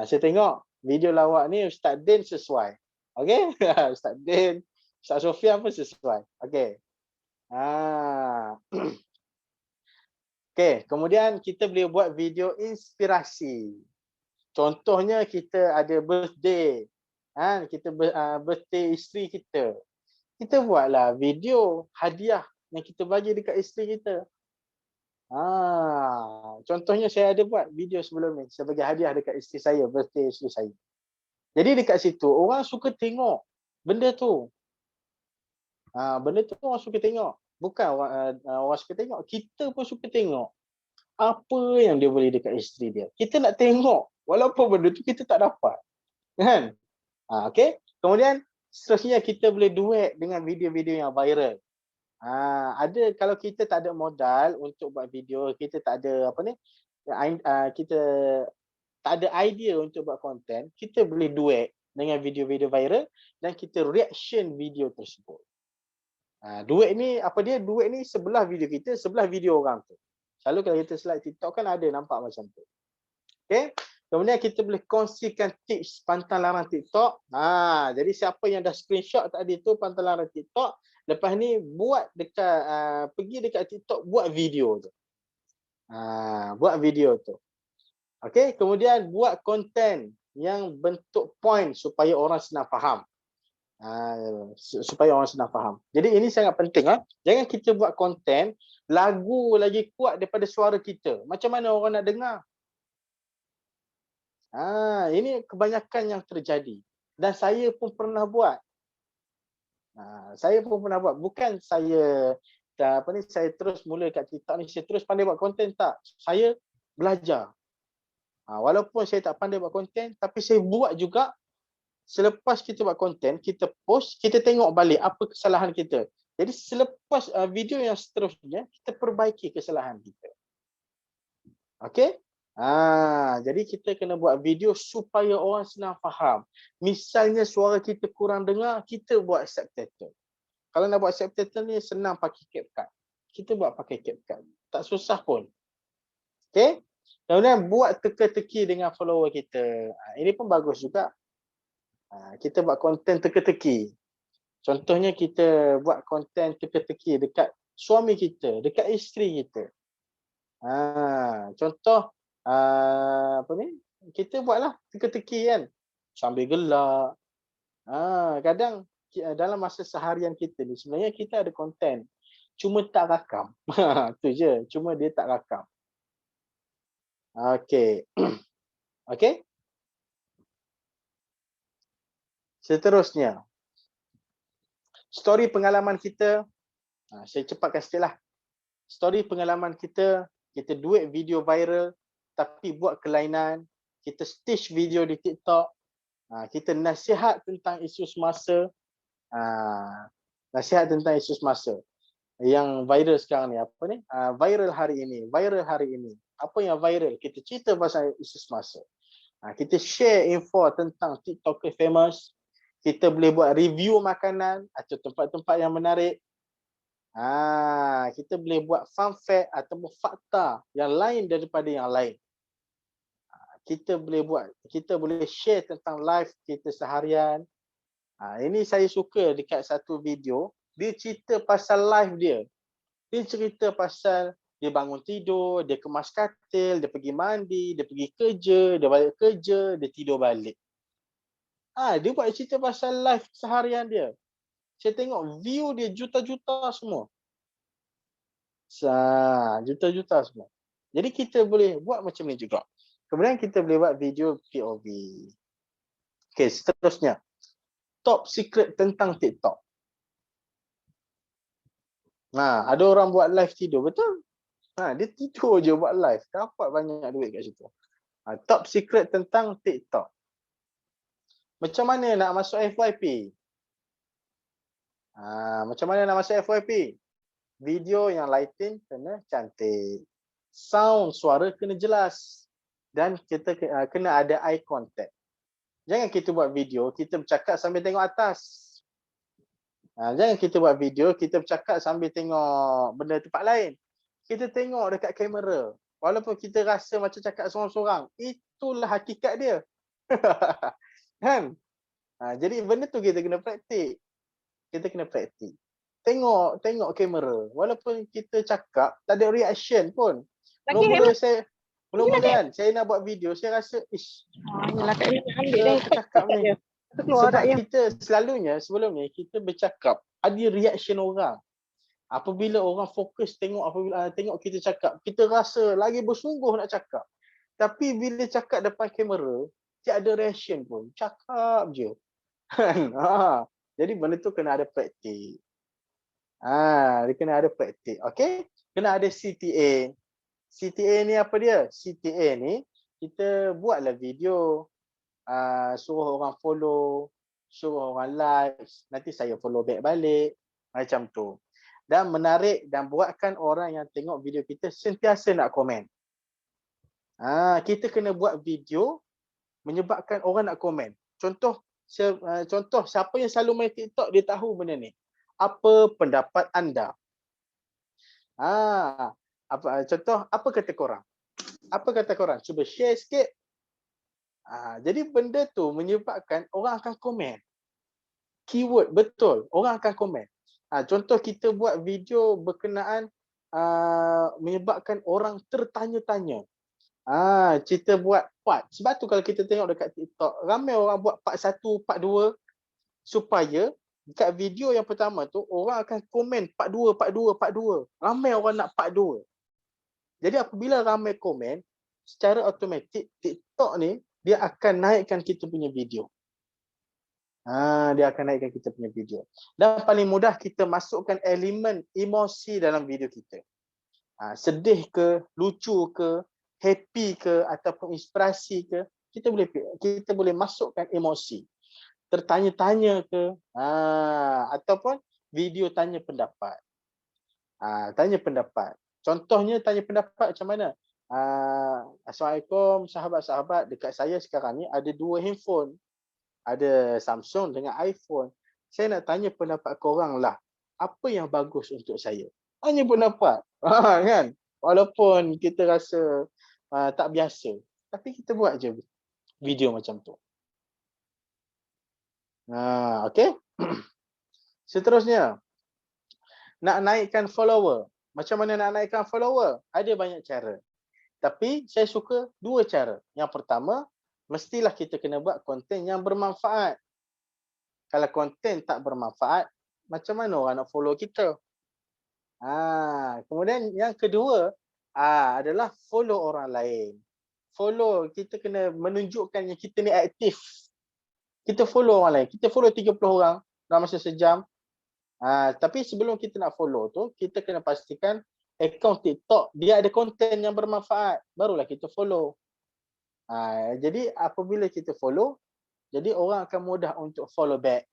Saya tengok video lawak ni Ustaz Din sesuai. Okey? Ustaz Din, Ustaz Sofian pun sesuai. Okey. Okey, kemudian kita boleh buat video inspirasi. Contohnya kita ada birthday. Kita birthday isteri kita. Kita buatlah video hadiah yang kita bagi dekat isteri kita. Contohnya saya ada buat video sebelum ni. Saya bagi hadiah dekat isteri saya, birthday isteri saya. Jadi dekat situ orang suka tengok benda tu. Benda tu orang suka tengok. Bukan orang suka tengok, kita pun suka tengok apa yang dia boleh dekat isteri dia. Kita nak tengok walaupun benda tu kita tak dapat. Kan? Okey. Kemudian seterusnya kita boleh duet dengan video-video yang viral. Ada kalau kita tak ada modal untuk buat video, kita tak ada kita tak ada idea untuk buat konten, kita boleh duet dengan video-video viral dan kita reaction video tersebut. Duet ni apa dia? Duet ni sebelah video kita, sebelah video orang tu. Selalu kalau kita slide TikTok kan ada nampak macam tu. Okey. Kemudian kita boleh kongsikan tips pantang larang TikTok. Jadi siapa yang dah screenshot tadi tu pantang larang TikTok, lepas ni buat dekat pergi dekat TikTok buat video tu. Buat video tu. Okey, kemudian buat konten yang bentuk point supaya orang senang faham. Supaya orang senang faham. Jadi ini sangat penting. Jangan kita buat konten lagu lagi kuat daripada suara kita. Macam mana orang nak dengar? Ini kebanyakan yang terjadi. Dan saya pun pernah buat. Saya pun pernah buat. Bukan saya saya terus mula kat TikTok ni, saya terus pandai buat konten, tak. Saya belajar. Walaupun saya tak pandai buat konten, tapi saya buat juga. Selepas kita buat konten, kita post, kita tengok balik apa kesalahan kita. Jadi selepas video yang seterusnya, kita perbaiki kesalahan kita. Okey? Jadi kita kena buat video supaya orang senang faham. Misalnya suara kita kurang dengar, kita buat subtitle. Kalau nak buat subtitle ni senang pakai CapCut. Kita buat pakai CapCut. Tak susah pun. Okey? Kemudian buat teka-teki dengan follower kita. Ini pun bagus juga. Kita buat konten teka-teki. Contohnya kita buat konten teka-teki dekat suami kita, dekat isteri kita. Contoh kita buatlah teka-teki kan. Sambil gelak. Kadang dalam masa seharian kita ni sebenarnya kita ada konten. Cuma tak rakam. Tu je. Cuma dia tak rakam. Okey. Okey. Seterusnya, story pengalaman kita, saya cepatkan sikit lah. Story pengalaman kita duit video viral tapi buat kelainan, kita stitch video di TikTok, kita nasihat tentang isu semasa, yang viral sekarang ni, viral hari ini. Apa yang viral? Kita cerita pasal isu semasa. Kita share info tentang TikToker famous. Kita boleh buat review makanan atau tempat-tempat yang menarik. Kita boleh buat fun fact atau fakta yang lain daripada yang lain. Kita boleh share tentang live kita seharian. Ini saya suka dekat satu video, dia cerita pasal live dia. Dia cerita pasal dia bangun tidur, dia kemas katil, dia pergi mandi, dia pergi kerja, dia balik kerja, dia tidur balik. Dia buat cerita pasal live seharian dia. Saya tengok view dia juta-juta semua. Juta-juta semua. Jadi kita boleh buat macam ni juga. Kemudian kita boleh buat video POV. Okey, seterusnya. Top secret tentang TikTok. Ada orang buat live tidur, betul? Dia tidur je buat live. Dapat banyak duit kat situ. Top secret tentang TikTok. Macam mana nak masuk FYP? Macam mana nak masuk FYP? Video yang lighting kena cantik. Sound, suara kena jelas. Dan kita kena ada eye contact. Jangan kita buat video, kita bercakap sambil tengok atas. Jangan kita buat video, kita bercakap sambil tengok benda tempat lain. Kita tengok dekat kamera. Walaupun kita rasa macam cakap seorang-seorang, itulah hakikat dia. Kan? Jadi benda tu kita kena praktik. Tengok kamera. Walaupun kita cakap, tak ada reaction pun. Mula-mula kan, saya nak buat video, saya rasa, aku cakap ni. Sebab kita selalunya, sebelum ni, kita bercakap, ada reaction orang. Apabila orang fokus tengok kita cakap, kita rasa lagi bersungguh nak cakap. Tapi bila cakap depan kamera, tak ada reaction pun. Cakap je. Jadi benda tu kena ada praktik. Dia kena ada praktik. Okey? Kena ada CTA. CTA ni apa dia? CTA ni kita buatlah video. Suruh orang follow, suruh orang like, nanti saya follow back balik. Macam tu. Dan menarik dan buatkan orang yang tengok video kita sentiasa nak komen. Kita kena buat video menyebabkan orang nak komen. Contoh siapa yang selalu main TikTok dia tahu benda ni. Apa pendapat anda? Contoh apa kata korang? Cuba share sikit. Jadi benda tu menyebabkan orang akan komen. Keyword betul, orang akan komen. Contoh kita buat video berkenaan menyebabkan orang tertanya-tanya. Kita buat part. Sebab tu kalau kita tengok dekat TikTok, ramai orang buat part 1, part 2 supaya dekat video yang pertama tu orang akan komen part 2, part 2, part 2. Ramai orang nak part 2. Jadi apabila ramai komen, secara automatik TikTok ni dia akan naikkan kita punya video. Dia akan naikkan kita punya video. Dan paling mudah kita masukkan elemen emosi dalam video kita. Sedih ke, lucu ke, happy ke ataupun inspirasi ke, kita boleh masukkan emosi. Tertanya-tanya ke, ataupun video tanya pendapat. Tanya pendapat. Contohnya tanya pendapat macam mana? Assalamualaikum sahabat-sahabat, dekat saya sekarang ni ada 2 handphone. Ada Samsung dengan iPhone. Saya nak tanya pendapat korang lah. Apa yang bagus untuk saya? Tanya pendapat. Kan? Walaupun kita rasa tak biasa. Tapi kita buat je video macam tu. Okay. Seterusnya. Nak naikkan follower. Macam mana nak naikkan follower? Ada banyak cara. Tapi saya suka 2 cara. Yang pertama, mestilah kita kena buat konten yang bermanfaat. Kalau konten tak bermanfaat, macam mana orang nak follow kita? Kemudian yang kedua adalah follow orang lain. Follow, kita kena menunjukkan yang kita ni aktif. Kita follow orang lain. Kita follow 30 orang dalam masa sejam. Tapi sebelum kita nak follow tu, kita kena pastikan akaun TikTok dia ada konten yang bermanfaat. Barulah kita follow. Jadi apabila kita follow, jadi orang akan mudah untuk follow back.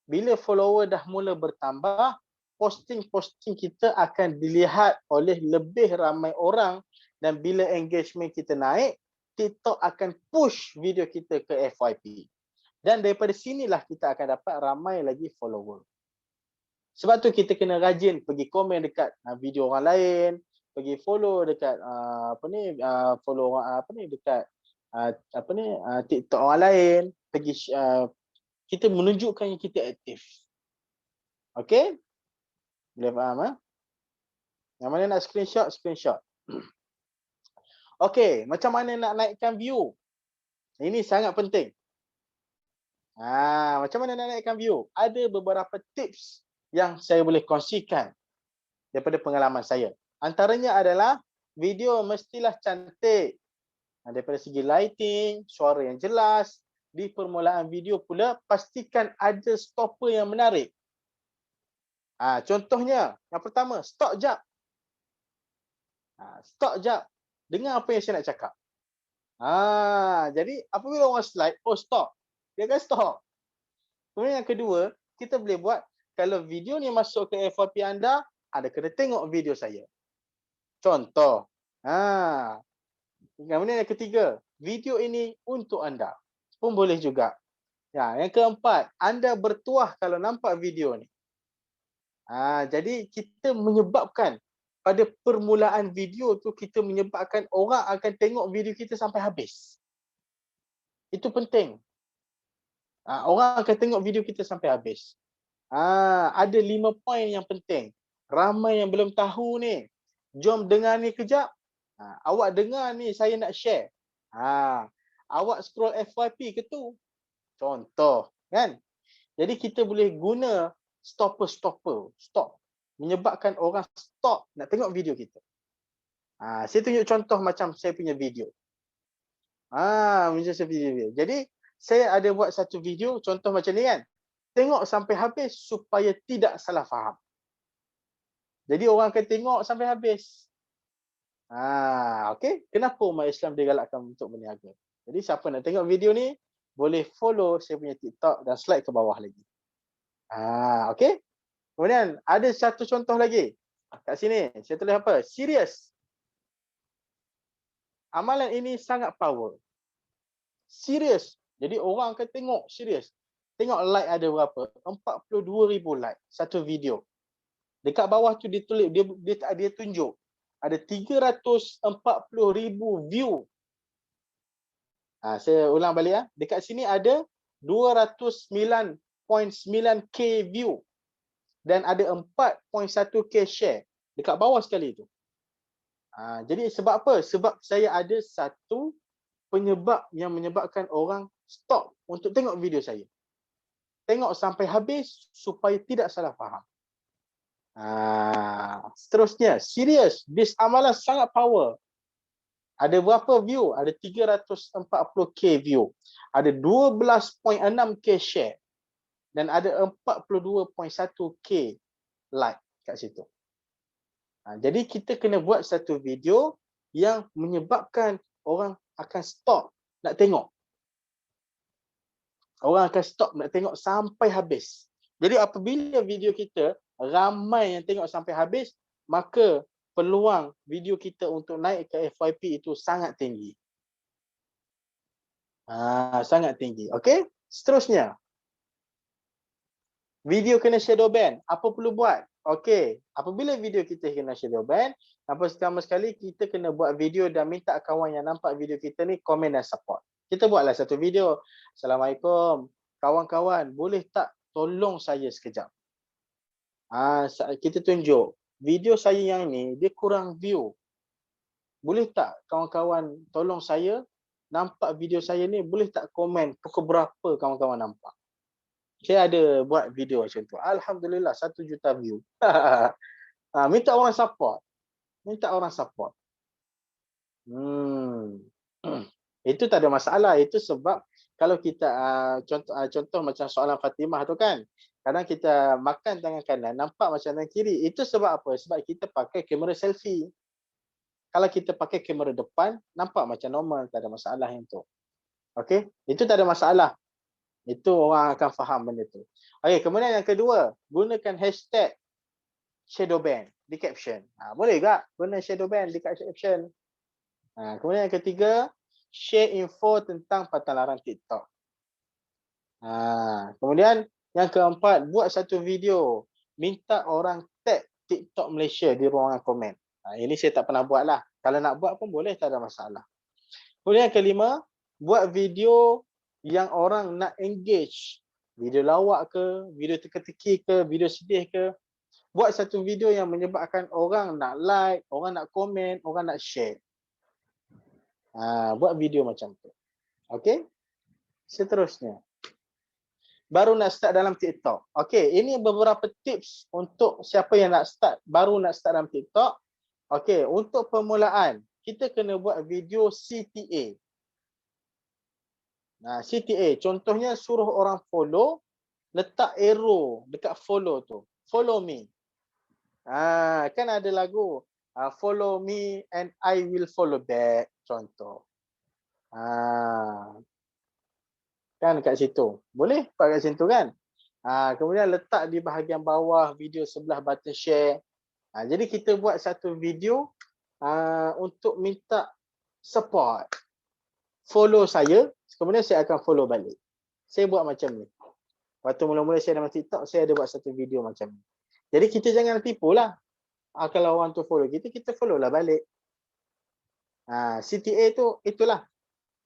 Bila follower dah mula bertambah, posting-posting kita akan dilihat oleh lebih ramai orang, dan bila engagement kita naik, TikTok akan push video kita ke FYP. Dan daripada sinilah kita akan dapat ramai lagi follower. Sebab tu kita kena rajin pergi komen dekat video orang lain, pergi follow dekat follow dekat TikTok orang lain, pergi kita menunjukkan yang kita aktif. Okey? Boleh faham Yang mana nak screenshot? Okey, macam mana nak naikkan view? Ini sangat penting. Macam mana nak naikkan view? Ada beberapa tips yang saya boleh kongsikan daripada pengalaman saya. Antaranya adalah video mestilah cantik. Daripada segi lighting, suara yang jelas. Di permulaan video pula, pastikan ada stopper yang menarik. Contohnya, yang pertama, stop jap. Stop jap. Dengar apa yang saya nak cakap. Jadi, apabila orang slide, stop. Dia akan stop. Kemudian yang kedua, kita boleh buat, kalau video ni masuk ke FYP anda kena tengok video saya. Contoh. Kemudian yang ketiga, video ini untuk anda. Pun boleh juga. Yang keempat, anda bertuah kalau nampak video ni. Jadi kita menyebabkan pada permulaan video tu, kita menyebabkan orang akan tengok video kita sampai habis. Itu penting. Orang akan tengok video kita sampai habis. Ada 5 poin yang penting. Ramai yang belum tahu ni. Jom dengar ni kejap. Awak dengar ni, saya nak share. Awak scroll FYP ke tu? Contoh, kan? Jadi kita boleh guna stopper. Stop. Menyebabkan orang stop nak tengok video kita. Saya tunjuk contoh macam saya punya video. Macam saya punya video. Jadi, saya ada buat satu video, contoh macam ni kan. Tengok sampai habis supaya tidak salah faham. Jadi orang akan tengok sampai habis. Okey. Kenapa umat Islam digalakkan untuk berniaga? Jadi siapa nak tengok video ni, boleh follow saya punya TikTok dan slide ke bawah lagi. Okey. Kemudian ada satu contoh lagi. Kat sini, saya tulis apa? Serius. Amalan ini sangat power. Serius. Jadi orang akan tengok serius. Tengok like ada berapa? 42,000 like satu video. Dekat bawah tu dia tulis, dia tunjuk ada 340,000 view. Saya ulang balik Dekat sini ada 209.9k view dan ada 4.1k share. Dekat bawah sekali tu. Jadi sebab apa? Sebab saya ada satu penyebab yang menyebabkan orang stop untuk tengok video saya. Tengok sampai habis supaya tidak salah faham. Seterusnya, serius, this amalan sangat power. Ada berapa view? Ada 340k view. Ada 12.6k share. Dan ada 42.1k like kat situ. Jadi kita kena buat satu video yang menyebabkan orang akan stop nak tengok. Orang akan stop nak tengok sampai habis. Jadi apabila video kita ramai yang tengok sampai habis, maka peluang video kita untuk naik ke FYP itu sangat tinggi. Sangat tinggi. Okey? Seterusnya. Video kena shadow ban. Apa perlu buat? Okey. Apabila video kita kena shadow ban, pertama sekali kita kena buat video dan minta kawan yang nampak video kita ni komen dan support. Kita buatlah satu video. Assalamualaikum. Kawan-kawan, boleh tak tolong saya sekejap? Kita tunjuk. Video saya yang ni, dia kurang view. Boleh tak kawan-kawan tolong saya nampak video saya ni, boleh tak komen pukul berapa kawan-kawan nampak? Saya ada buat video macam tu. Alhamdulillah 1 juta view. Minta orang support. Minta orang support. Itu tak ada masalah. Itu sebab kalau kita contoh macam soalan Fatimah tu kan. Kadang kita makan tangan kanan, nampak macam tangan kiri. Itu sebab apa? Sebab kita pakai kamera selfie. Kalau kita pakai kamera depan, nampak macam normal. Tak ada masalah yang tu. Okey? Itu tak ada masalah. Itu orang akan faham benda tu. Okey, kemudian yang kedua, gunakan hashtag shadow ban di caption. Boleh tak guna shadow ban di caption? Kemudian yang ketiga, share info tentang pantalaran TikTok. Kemudian yang keempat, buat satu video, minta orang tag TikTok Malaysia di ruangan komen. Ini saya tak pernah buat lah. Kalau nak buat pun boleh, tak ada masalah. Kemudian yang kelima, buat video yang orang nak engage. Video lawak ke, video teka-teki ke, video sedih ke. Buat satu video yang menyebabkan orang nak like, orang nak komen, orang nak share. Buat video macam tu. Okey? Seterusnya. Baru nak start dalam TikTok. Okey, ini beberapa tips untuk siapa yang nak start, baru nak start dalam TikTok. Okey, untuk permulaan, kita kena buat video CTA. CTA, contohnya suruh orang follow, letak arrow dekat follow tu. Follow me. Kan ada lagu, follow me and I will follow back, contoh. Kan kat situ. Boleh buat kat situ kan? Kemudian letak di bahagian bawah video sebelah button share. Jadi kita buat satu video untuk minta support. Follow saya, kemudian saya akan follow balik. Saya buat macam ni. Waktu mula-mula saya dalam TikTok, saya ada buat satu video macam ni. Jadi kita jangan tipu lah. Kalau orang tu follow kita, kita follow lah balik. CTA tu, itulah.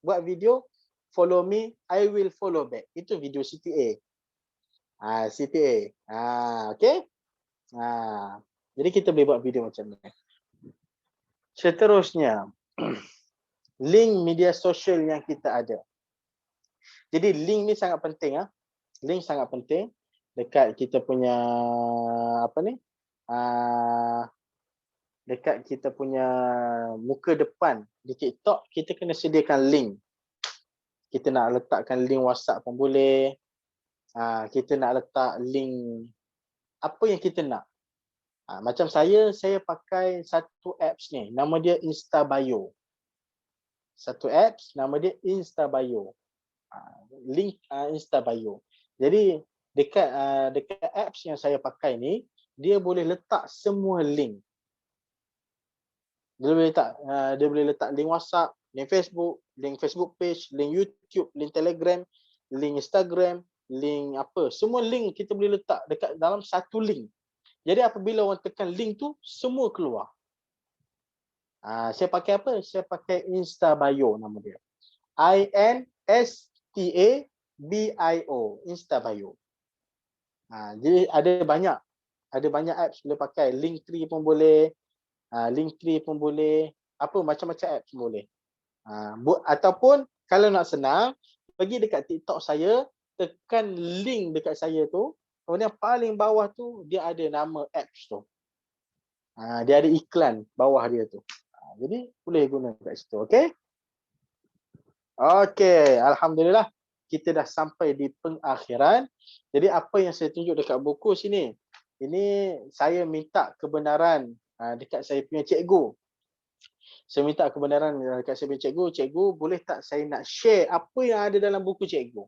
Buat video, follow me, I will follow back. Itu video CTA. CTA. Okay? Jadi kita boleh buat video macam ni. Seterusnya. Link media sosial yang kita ada. Jadi link ni sangat penting. Link sangat penting dekat kita punya dekat kita punya muka depan di TikTok, kita kena sediakan link. Kita nak letakkan link WhatsApp pun boleh. Kita nak letak link apa yang kita nak. Macam saya pakai satu apps ni, nama dia InstaBio. Satu apps, nama dia InstaBio. Link InstaBio. Jadi dekat apps yang saya pakai ni, dia boleh letak semua link. Dia boleh letak link WhatsApp, link Facebook page, link YouTube, link Telegram, link Instagram, link apa. Semua link kita boleh letak dekat dalam satu link. Jadi apabila orang tekan link tu, semua keluar. Saya pakai apa? Saya pakai InstaBio nama dia. INSTABIO. InstaBio. Jadi ada banyak apps boleh pakai. Linktree pun boleh. Linktree pun boleh, apa macam-macam apps boleh. Ataupun kalau nak senang, pergi dekat TikTok saya, tekan link dekat saya tu, kemudian paling bawah tu dia ada nama apps tu. Dia ada iklan bawah dia tu. Jadi boleh guna kat situ, okey? Okey, alhamdulillah kita dah sampai di pengakhiran. Jadi apa yang saya tunjuk dekat buku sini, ini saya minta kebenaran dekat saya punya cikgu. Saya minta kebenaran dekat saya punya cikgu. Cikgu, boleh tak saya nak share apa yang ada dalam buku cikgu?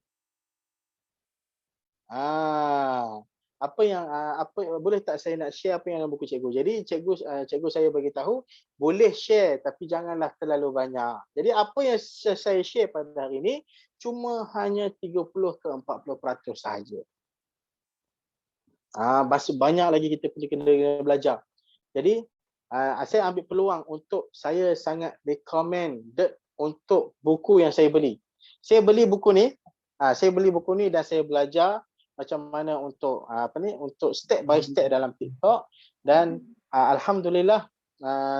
Boleh tak saya nak share apa yang dalam buku cikgu? Jadi cikgu saya bagi tahu boleh share tapi janganlah terlalu banyak. Jadi apa yang saya share pada hari ini cuma hanya 30 ke 40% sahaja. Masih banyak lagi kita kena belajar. Jadi saya ambil peluang untuk saya sangat recommended untuk buku yang saya beli. Saya beli buku ni dan saya belajar macam mana untuk untuk step by step dalam TikTok, dan alhamdulillah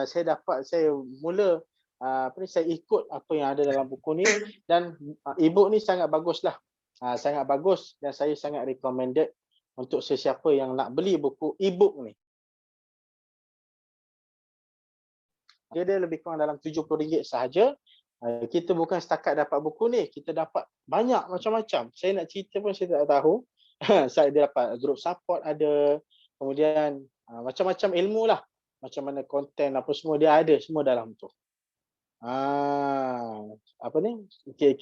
saya mula saya ikut apa yang ada dalam buku ni, dan e-book ni sangat baguslah. Sangat bagus dan saya sangat recommended untuk sesiapa yang nak beli buku e-book ni. Dia lebih kurang dalam RM70 sahaja. Kita bukan setakat dapat buku ni, kita dapat banyak macam-macam. Saya nak cerita pun saya tak tahu. Saya dapat group support ada, kemudian macam-macam ilmu lah, macam mana konten apa semua dia ada semua dalam tu. Okay,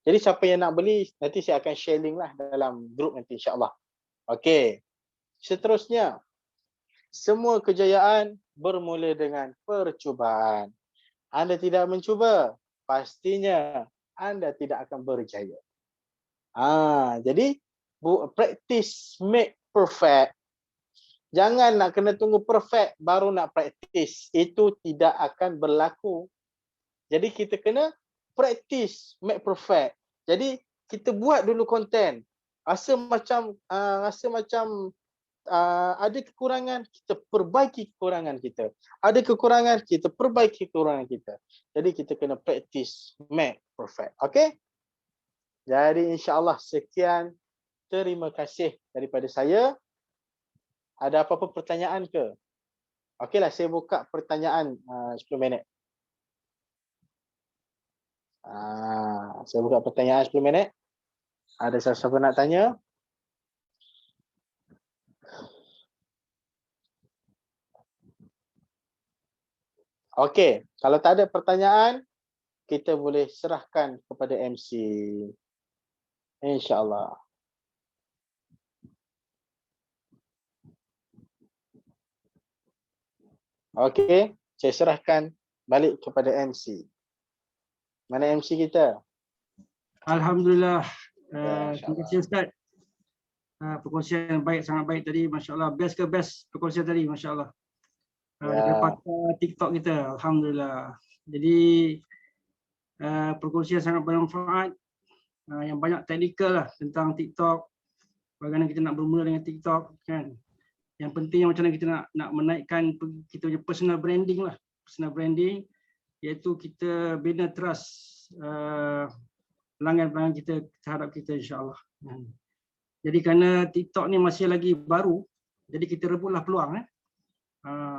jadi siapa yang nak beli nanti saya akan share link lah dalam group nanti insya-Allah. Okey. Seterusnya, semua kejayaan bermula dengan percubaan. Anda tidak mencuba, pastinya anda tidak akan berjaya. Jadi practice make perfect. Jangan nak kena tunggu perfect baru nak practice. Itu tidak akan berlaku. Jadi kita kena practice make perfect. Jadi kita buat dulu konten. Rasa macam ada kekurangan, kita perbaiki kekurangan kita. Ada kekurangan, kita perbaiki kekurangan kita. Jadi kita kena practice make perfect. Okay? Jadi insya-Allah sekian. Terima kasih daripada saya. Ada apa-apa pertanyaan ke? Okeylah, saya buka pertanyaan 10 minit. Saya buka pertanyaan 10 minit. Ada siapa-siapa nak tanya? Okey, kalau tak ada pertanyaan, kita boleh serahkan kepada MC. InsyaAllah. Okey, saya serahkan balik kepada MC. Mana MC kita? Alhamdulillah. Terima kasih Ustaz. Perkongsian baik, sangat baik tadi. Masya Allah. Best ke best perkongsian tadi. Masya Allah. Dapat TikTok kita. Alhamdulillah. Jadi perkongsian sangat bermanfaat. Yang banyak teknikal lah tentang TikTok. Bagaimana kita nak bermula dengan TikTok kan. Yang penting macam mana kita nak menaikkan kita punya personal branding lah. Personal branding iaitu kita bina trust pelanggan-pelanggan kita terhadap kita insya-Allah. Jadi kerana TikTok ni masih lagi baru, jadi kita rebutlah peluang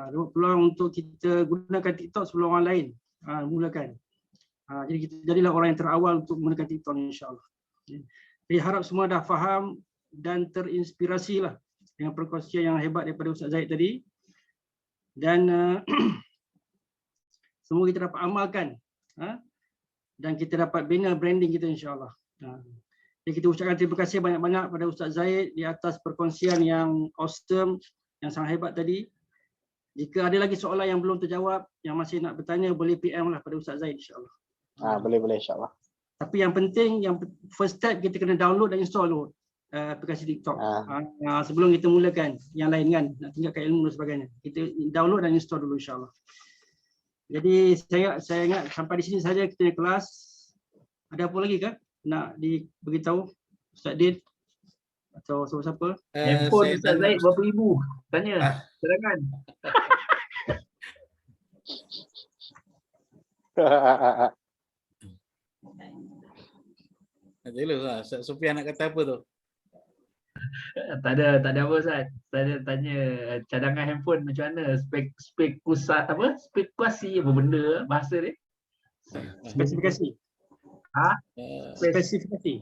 rebut peluang untuk kita gunakan TikTok sebelum orang lain mulakan. Jadi kita jadilah orang yang terawal untuk menggunakan TikTok insya-Allah. Jadi harap semua dah faham dan terinspirasi lah dengan perkongsian yang hebat daripada Ustaz Zaid tadi, dan semua kita dapat amalkan dan kita dapat bina branding kita insya-Allah. Jadi kita ucapkan terima kasih banyak-banyak pada Ustaz Zaid di atas perkongsian yang awesome, yang sangat hebat tadi. Jika ada lagi soalan yang belum terjawab, yang masih nak bertanya, boleh PM lah pada Ustaz Zaid insya-Allah. Boleh insya-Allah. Tapi yang penting, yang first step kita kena download dan install dulu aplikasi TikTok. Sebelum kita mulakan yang lain kan, nak tingkatkan ilmu dan sebagainya. Kita download dan install dulu insya-Allah. Jadi saya ingat sampai di sini saja kita kelas. Ada apa lagi kan nak diberitahu Ustaz Din atau siapa-siapa? Handphone Ustaz Zaid berapa ribu? Tanya, silakan. Jelas lah. Ustaz Sufian nak kata apa tu? Tak ada apa Ustaz. Saya tanya cadangan handphone macam mana? Spekulasi apa benda bahasa dia? Spesifikasi. Spesifikasi.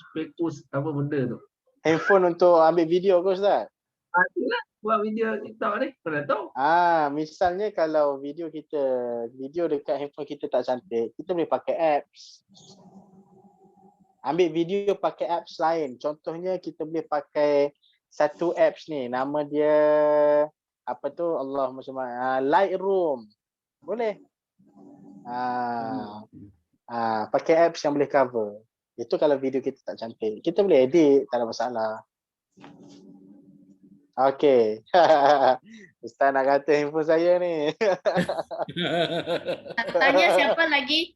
Spekus apa benda tu? Handphone untuk ambil video ke Ustaz? Itulah buat video TikTok ni. Kau dah tahu? Misalnya kalau video dekat handphone kita tak cantik, kita boleh pakai apps. Ambil video pakai apps lain. Contohnya kita boleh pakai satu apps ni, nama dia apa tu? Allahumma salli Lightroom. Boleh. Pakai apps yang boleh cover. Itu kalau video kita tak cantik. Kita boleh edit, tak ada masalah. Okey. Ustaz nak kata handphone saya ni. Tanya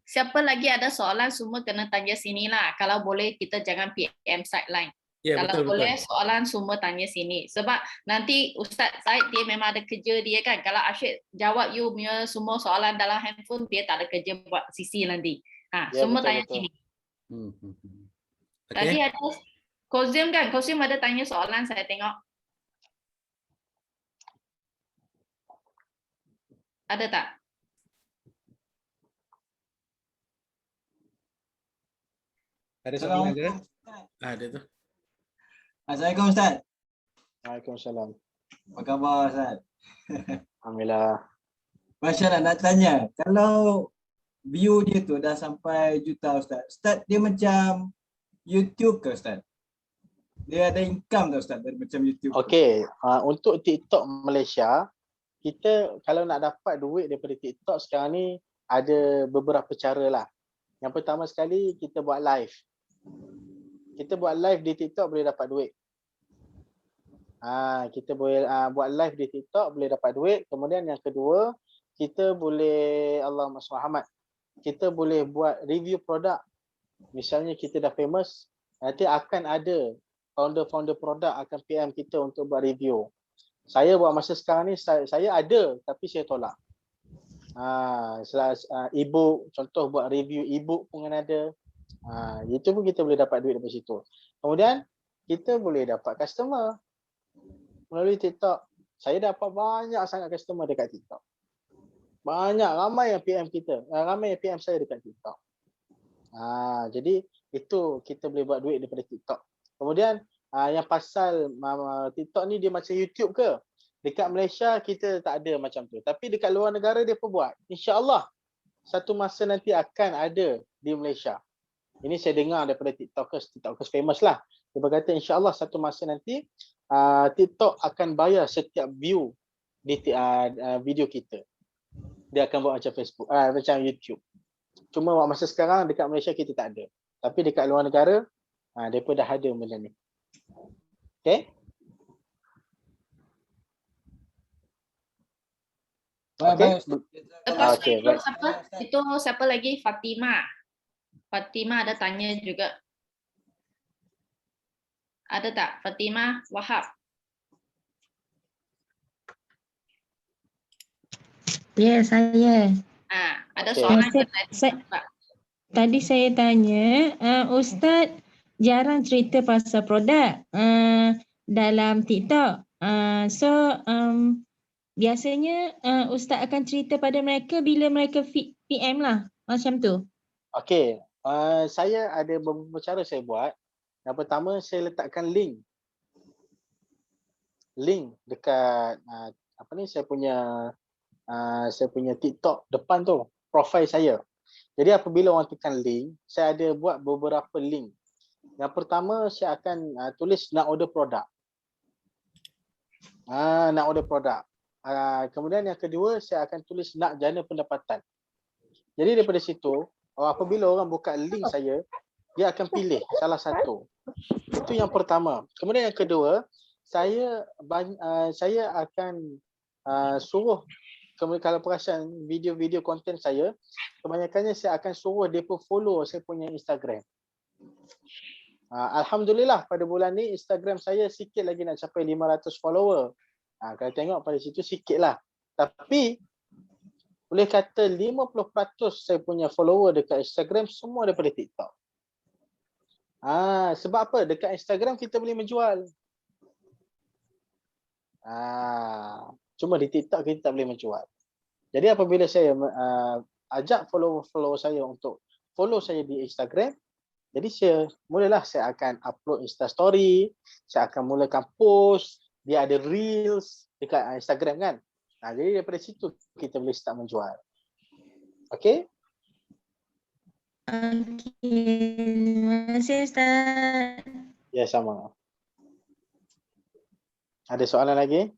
siapa lagi ada soalan, semua kena tanya sini lah. Kalau boleh kita jangan PM sideline. Ya, Kalau betul, boleh betul. soalan semua tanya sini. Sebab nanti Ustaz Said dia memang ada kerja dia kan. Kalau Asyik jawab you punya semua soalan dalam handphone, dia tak ada kerja buat sisi nanti. Ya, Semua betul, tanya betul. sini. Okey. Tadi ada Kozim kan? Kozim ada tanya soalan saya tengok. Ada tak? Ada soalan ke? Ada tu. Assalamualaikum Ustaz. Waalaikumsalam. Apa khabar Ustaz? Alhamdulillah. Masya Allah, nak tanya, kalau view dia tu dah sampai juta Ustaz, Ustaz dia macam YouTube ke Ustaz? Dia ada income tak Ustaz dari macam YouTube? Okey, untuk TikTok Malaysia, kita kalau nak dapat duit daripada TikTok sekarang ni ada beberapa cara lah. Yang pertama sekali kita buat live. Kita buat live di TikTok boleh dapat duit. Kita boleh buat live di TikTok boleh dapat duit. Kemudian yang kedua, kita boleh Allahumma Muhammad. Kita boleh buat review produk. Misalnya kita dah famous, nanti akan ada founder-founder produk akan PM kita untuk buat review. Saya buat masa sekarang ni saya ada tapi saya tolak. E-book, contoh buat review e-book pun ada. Itu pun kita boleh dapat duit dari situ. Kemudian kita boleh dapat customer melalui TikTok. Saya dapat banyak sangat customer dekat TikTok. Banyak, ramai yang PM kita, ramai yang PM saya dekat TikTok. Jadi itu kita boleh buat duit daripada TikTok. Kemudian yang pasal TikTok ni dia macam YouTube ke? Dekat Malaysia kita tak ada macam tu. Tapi dekat luar negara dia pun buat. InsyaAllah satu masa nanti akan ada di Malaysia. Ini saya dengar daripada TikTokers famous lah. Dia berkata insyaAllah satu masa nanti TikTok akan bayar setiap view di video kita. Dia akan buat macam Facebook, macam YouTube. Cuma masa sekarang dekat Malaysia kita tak ada. Tapi dekat luar negara, mereka dah ada benda ni. Okay? Okay? Lepas Okay, itu baik. siapa lagi? Fatima. Fatima ada tanya juga. Ada tak? Fatima Wahab. Ya, saya. Ada Okay. soalan ke Tadi saya tanya, Ustaz jarang cerita pasal produk dalam TikTok. Biasanya Ustaz akan cerita pada mereka bila mereka PM lah, macam tu. Okey, saya ada beberapa cara saya buat. Yang pertama saya letakkan link dekat saya punya TikTok depan tu, profil saya. Jadi apabila orang tekan link, saya ada buat beberapa link. Yang pertama saya akan tulis nak order produk. Nak order produk. Kemudian yang kedua saya akan tulis nak jana pendapatan. Jadi daripada situ apabila orang buka link saya, dia akan pilih salah satu. Itu yang pertama. Kemudian yang kedua, saya akan suruh, kalau perasan video-video konten saya, kebanyakannya saya akan suruh mereka follow saya punya Instagram. Alhamdulillah pada bulan ni Instagram saya sikit lagi nak capai 500 follower. Kalau tengok pada situ sikit lah. Tapi boleh kata 50% saya punya follower dekat Instagram semua daripada TikTok. Sebab apa? Dekat Instagram kita boleh menjual. Cuma di TikTok kita tak boleh menjual. Jadi apabila saya ajak follower saya untuk follow saya di Instagram, jadi mulalah saya akan upload Insta story, saya akan mulakan post, dia ada reels dekat Instagram kan. Jadi daripada situ kita boleh start menjual. Okey? Okey. Terima kasih Ustaz. Ya, sama. Ada soalan lagi?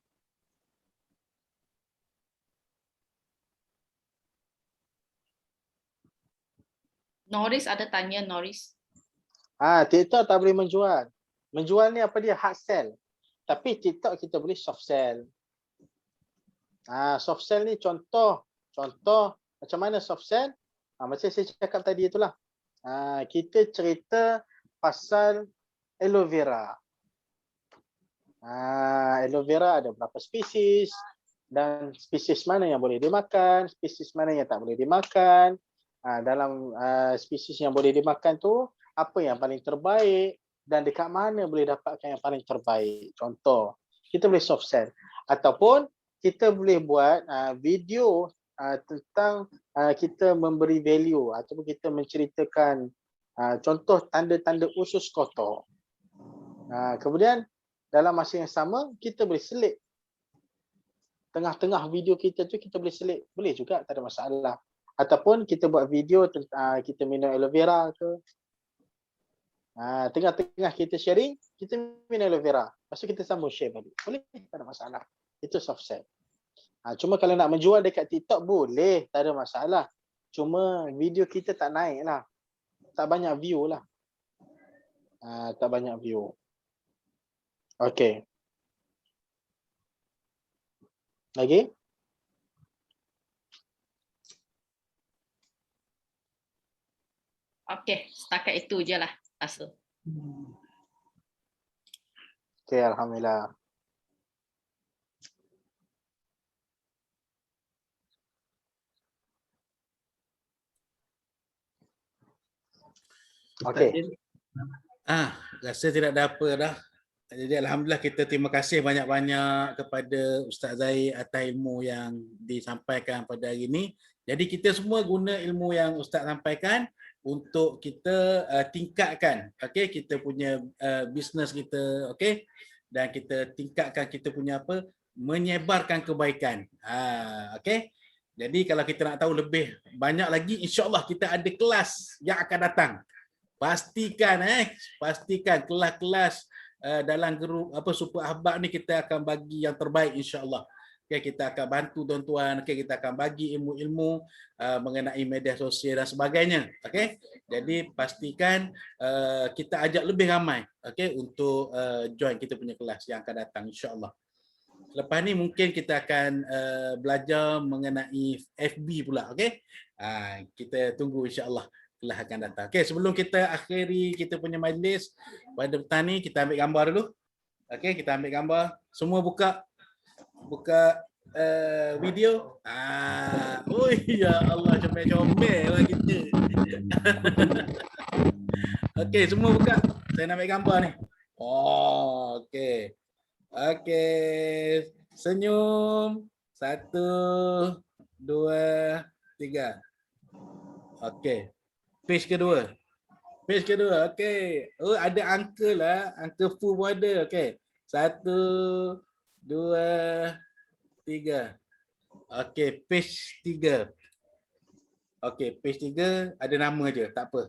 Norris ada tanya, Norris. TikTok tak boleh menjual. Menjual ni apa dia? Hard sell. Tapi TikTok kita boleh soft sell. Soft sell ni contoh macam mana soft sell? Macam saya cakap tadi itulah. Kita cerita pasal aloe vera. Aloe vera ada berapa spesies dan spesies mana yang boleh dimakan, spesies mana yang tak boleh dimakan. Dalam spesies yang boleh dimakan tu, apa yang paling terbaik dan dekat mana boleh dapatkan yang paling terbaik. Contoh, kita boleh soft sell. Ataupun kita boleh buat video tentang kita memberi value ataupun kita menceritakan contoh tanda-tanda usus kotor. Kemudian dalam masa yang sama kita boleh selit. Tengah-tengah video kita tu kita boleh selit. Boleh juga, tak ada masalah. Ataupun kita buat video tentang kita minum aloe vera ke. Tengah-tengah kita sharing, kita minum aloe vera. Lepas tu kita sambung share balik. Boleh, tak ada masalah. Itu soft sell. Cuma kalau nak menjual dekat TikTok boleh, tak ada masalah. Cuma video kita tak naik lah. Tak banyak view lah. Tak banyak view. Okey. Lagi? Okey, setakat itu je lah rasa. Okey, alhamdulillah. Okey. Rasa tidak ada apa dah. Jadi alhamdulillah kita terima kasih banyak-banyak kepada Ustaz Zahid atas ilmu yang disampaikan pada hari ini. Jadi kita semua guna ilmu yang Ustaz sampaikan untuk kita tingkatkan kita punya bisnes kita, dan kita tingkatkan kita punya menyebarkan kebaikan. Jadi kalau kita nak tahu lebih banyak lagi, insya-Allah kita ada kelas yang akan datang. Pastikan kelas-kelas dalam grup Super Ahbab ni kita akan bagi yang terbaik, insya-Allah. Kita akan bantu tuan-tuan, kita akan bagi ilmu-ilmu mengenai media sosial dan sebagainya. Jadi pastikan kita ajak lebih ramai untuk join kita punya kelas yang akan datang, insya-Allah. Lepas ni mungkin kita akan belajar mengenai FB pula, kita tunggu, insya-Allah kelas akan datang. Sebelum kita akhiri kita punya majlis pada petang ni, kita ambil gambar dulu. Kita ambil gambar. Semua buka video. Oh ya Allah, comel-comel lah kita. Semua buka. Saya nak ambil gambar ni. Senyum. 1, 2, 3. Page kedua. Oh, ada angka lah. Angka full pun ada. 1, 2, 3. Page 3. Page 3 ada nama je, tak apa.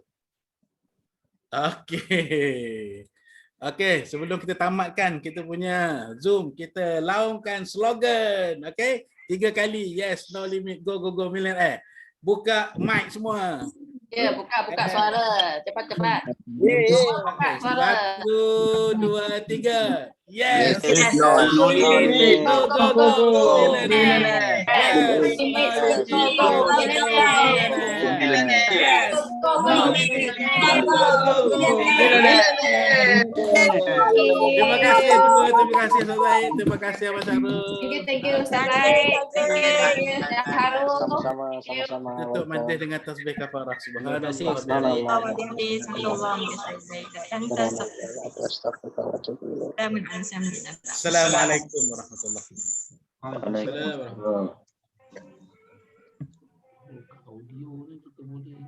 Sebelum kita tamatkan kita punya Zoom, kita laungkan slogan. 3 kali. Yes, no limit. Go, go, go, millionaire. Buka mic semua. Buka suara. Cepat-cepat. Buka suara. 1, 2, 3. Yes. No limit. Go, go, go. Millionaire. Yes. Go, go, go. Millionaire. Yes. Go, go, go. Millionaire. Terima kasih semua. Terima kasih Ustaz Zaid. Terima kasih Abang Syarul. Thank you Ustaz Zaid. Sama-sama, sama-sama. Tutup majlis dengan tasbih kafarah. Subhanallah. Assalamualaikum warahmatullahi wabarakatuh. Waalaikumsalam. Audio ni kita boleh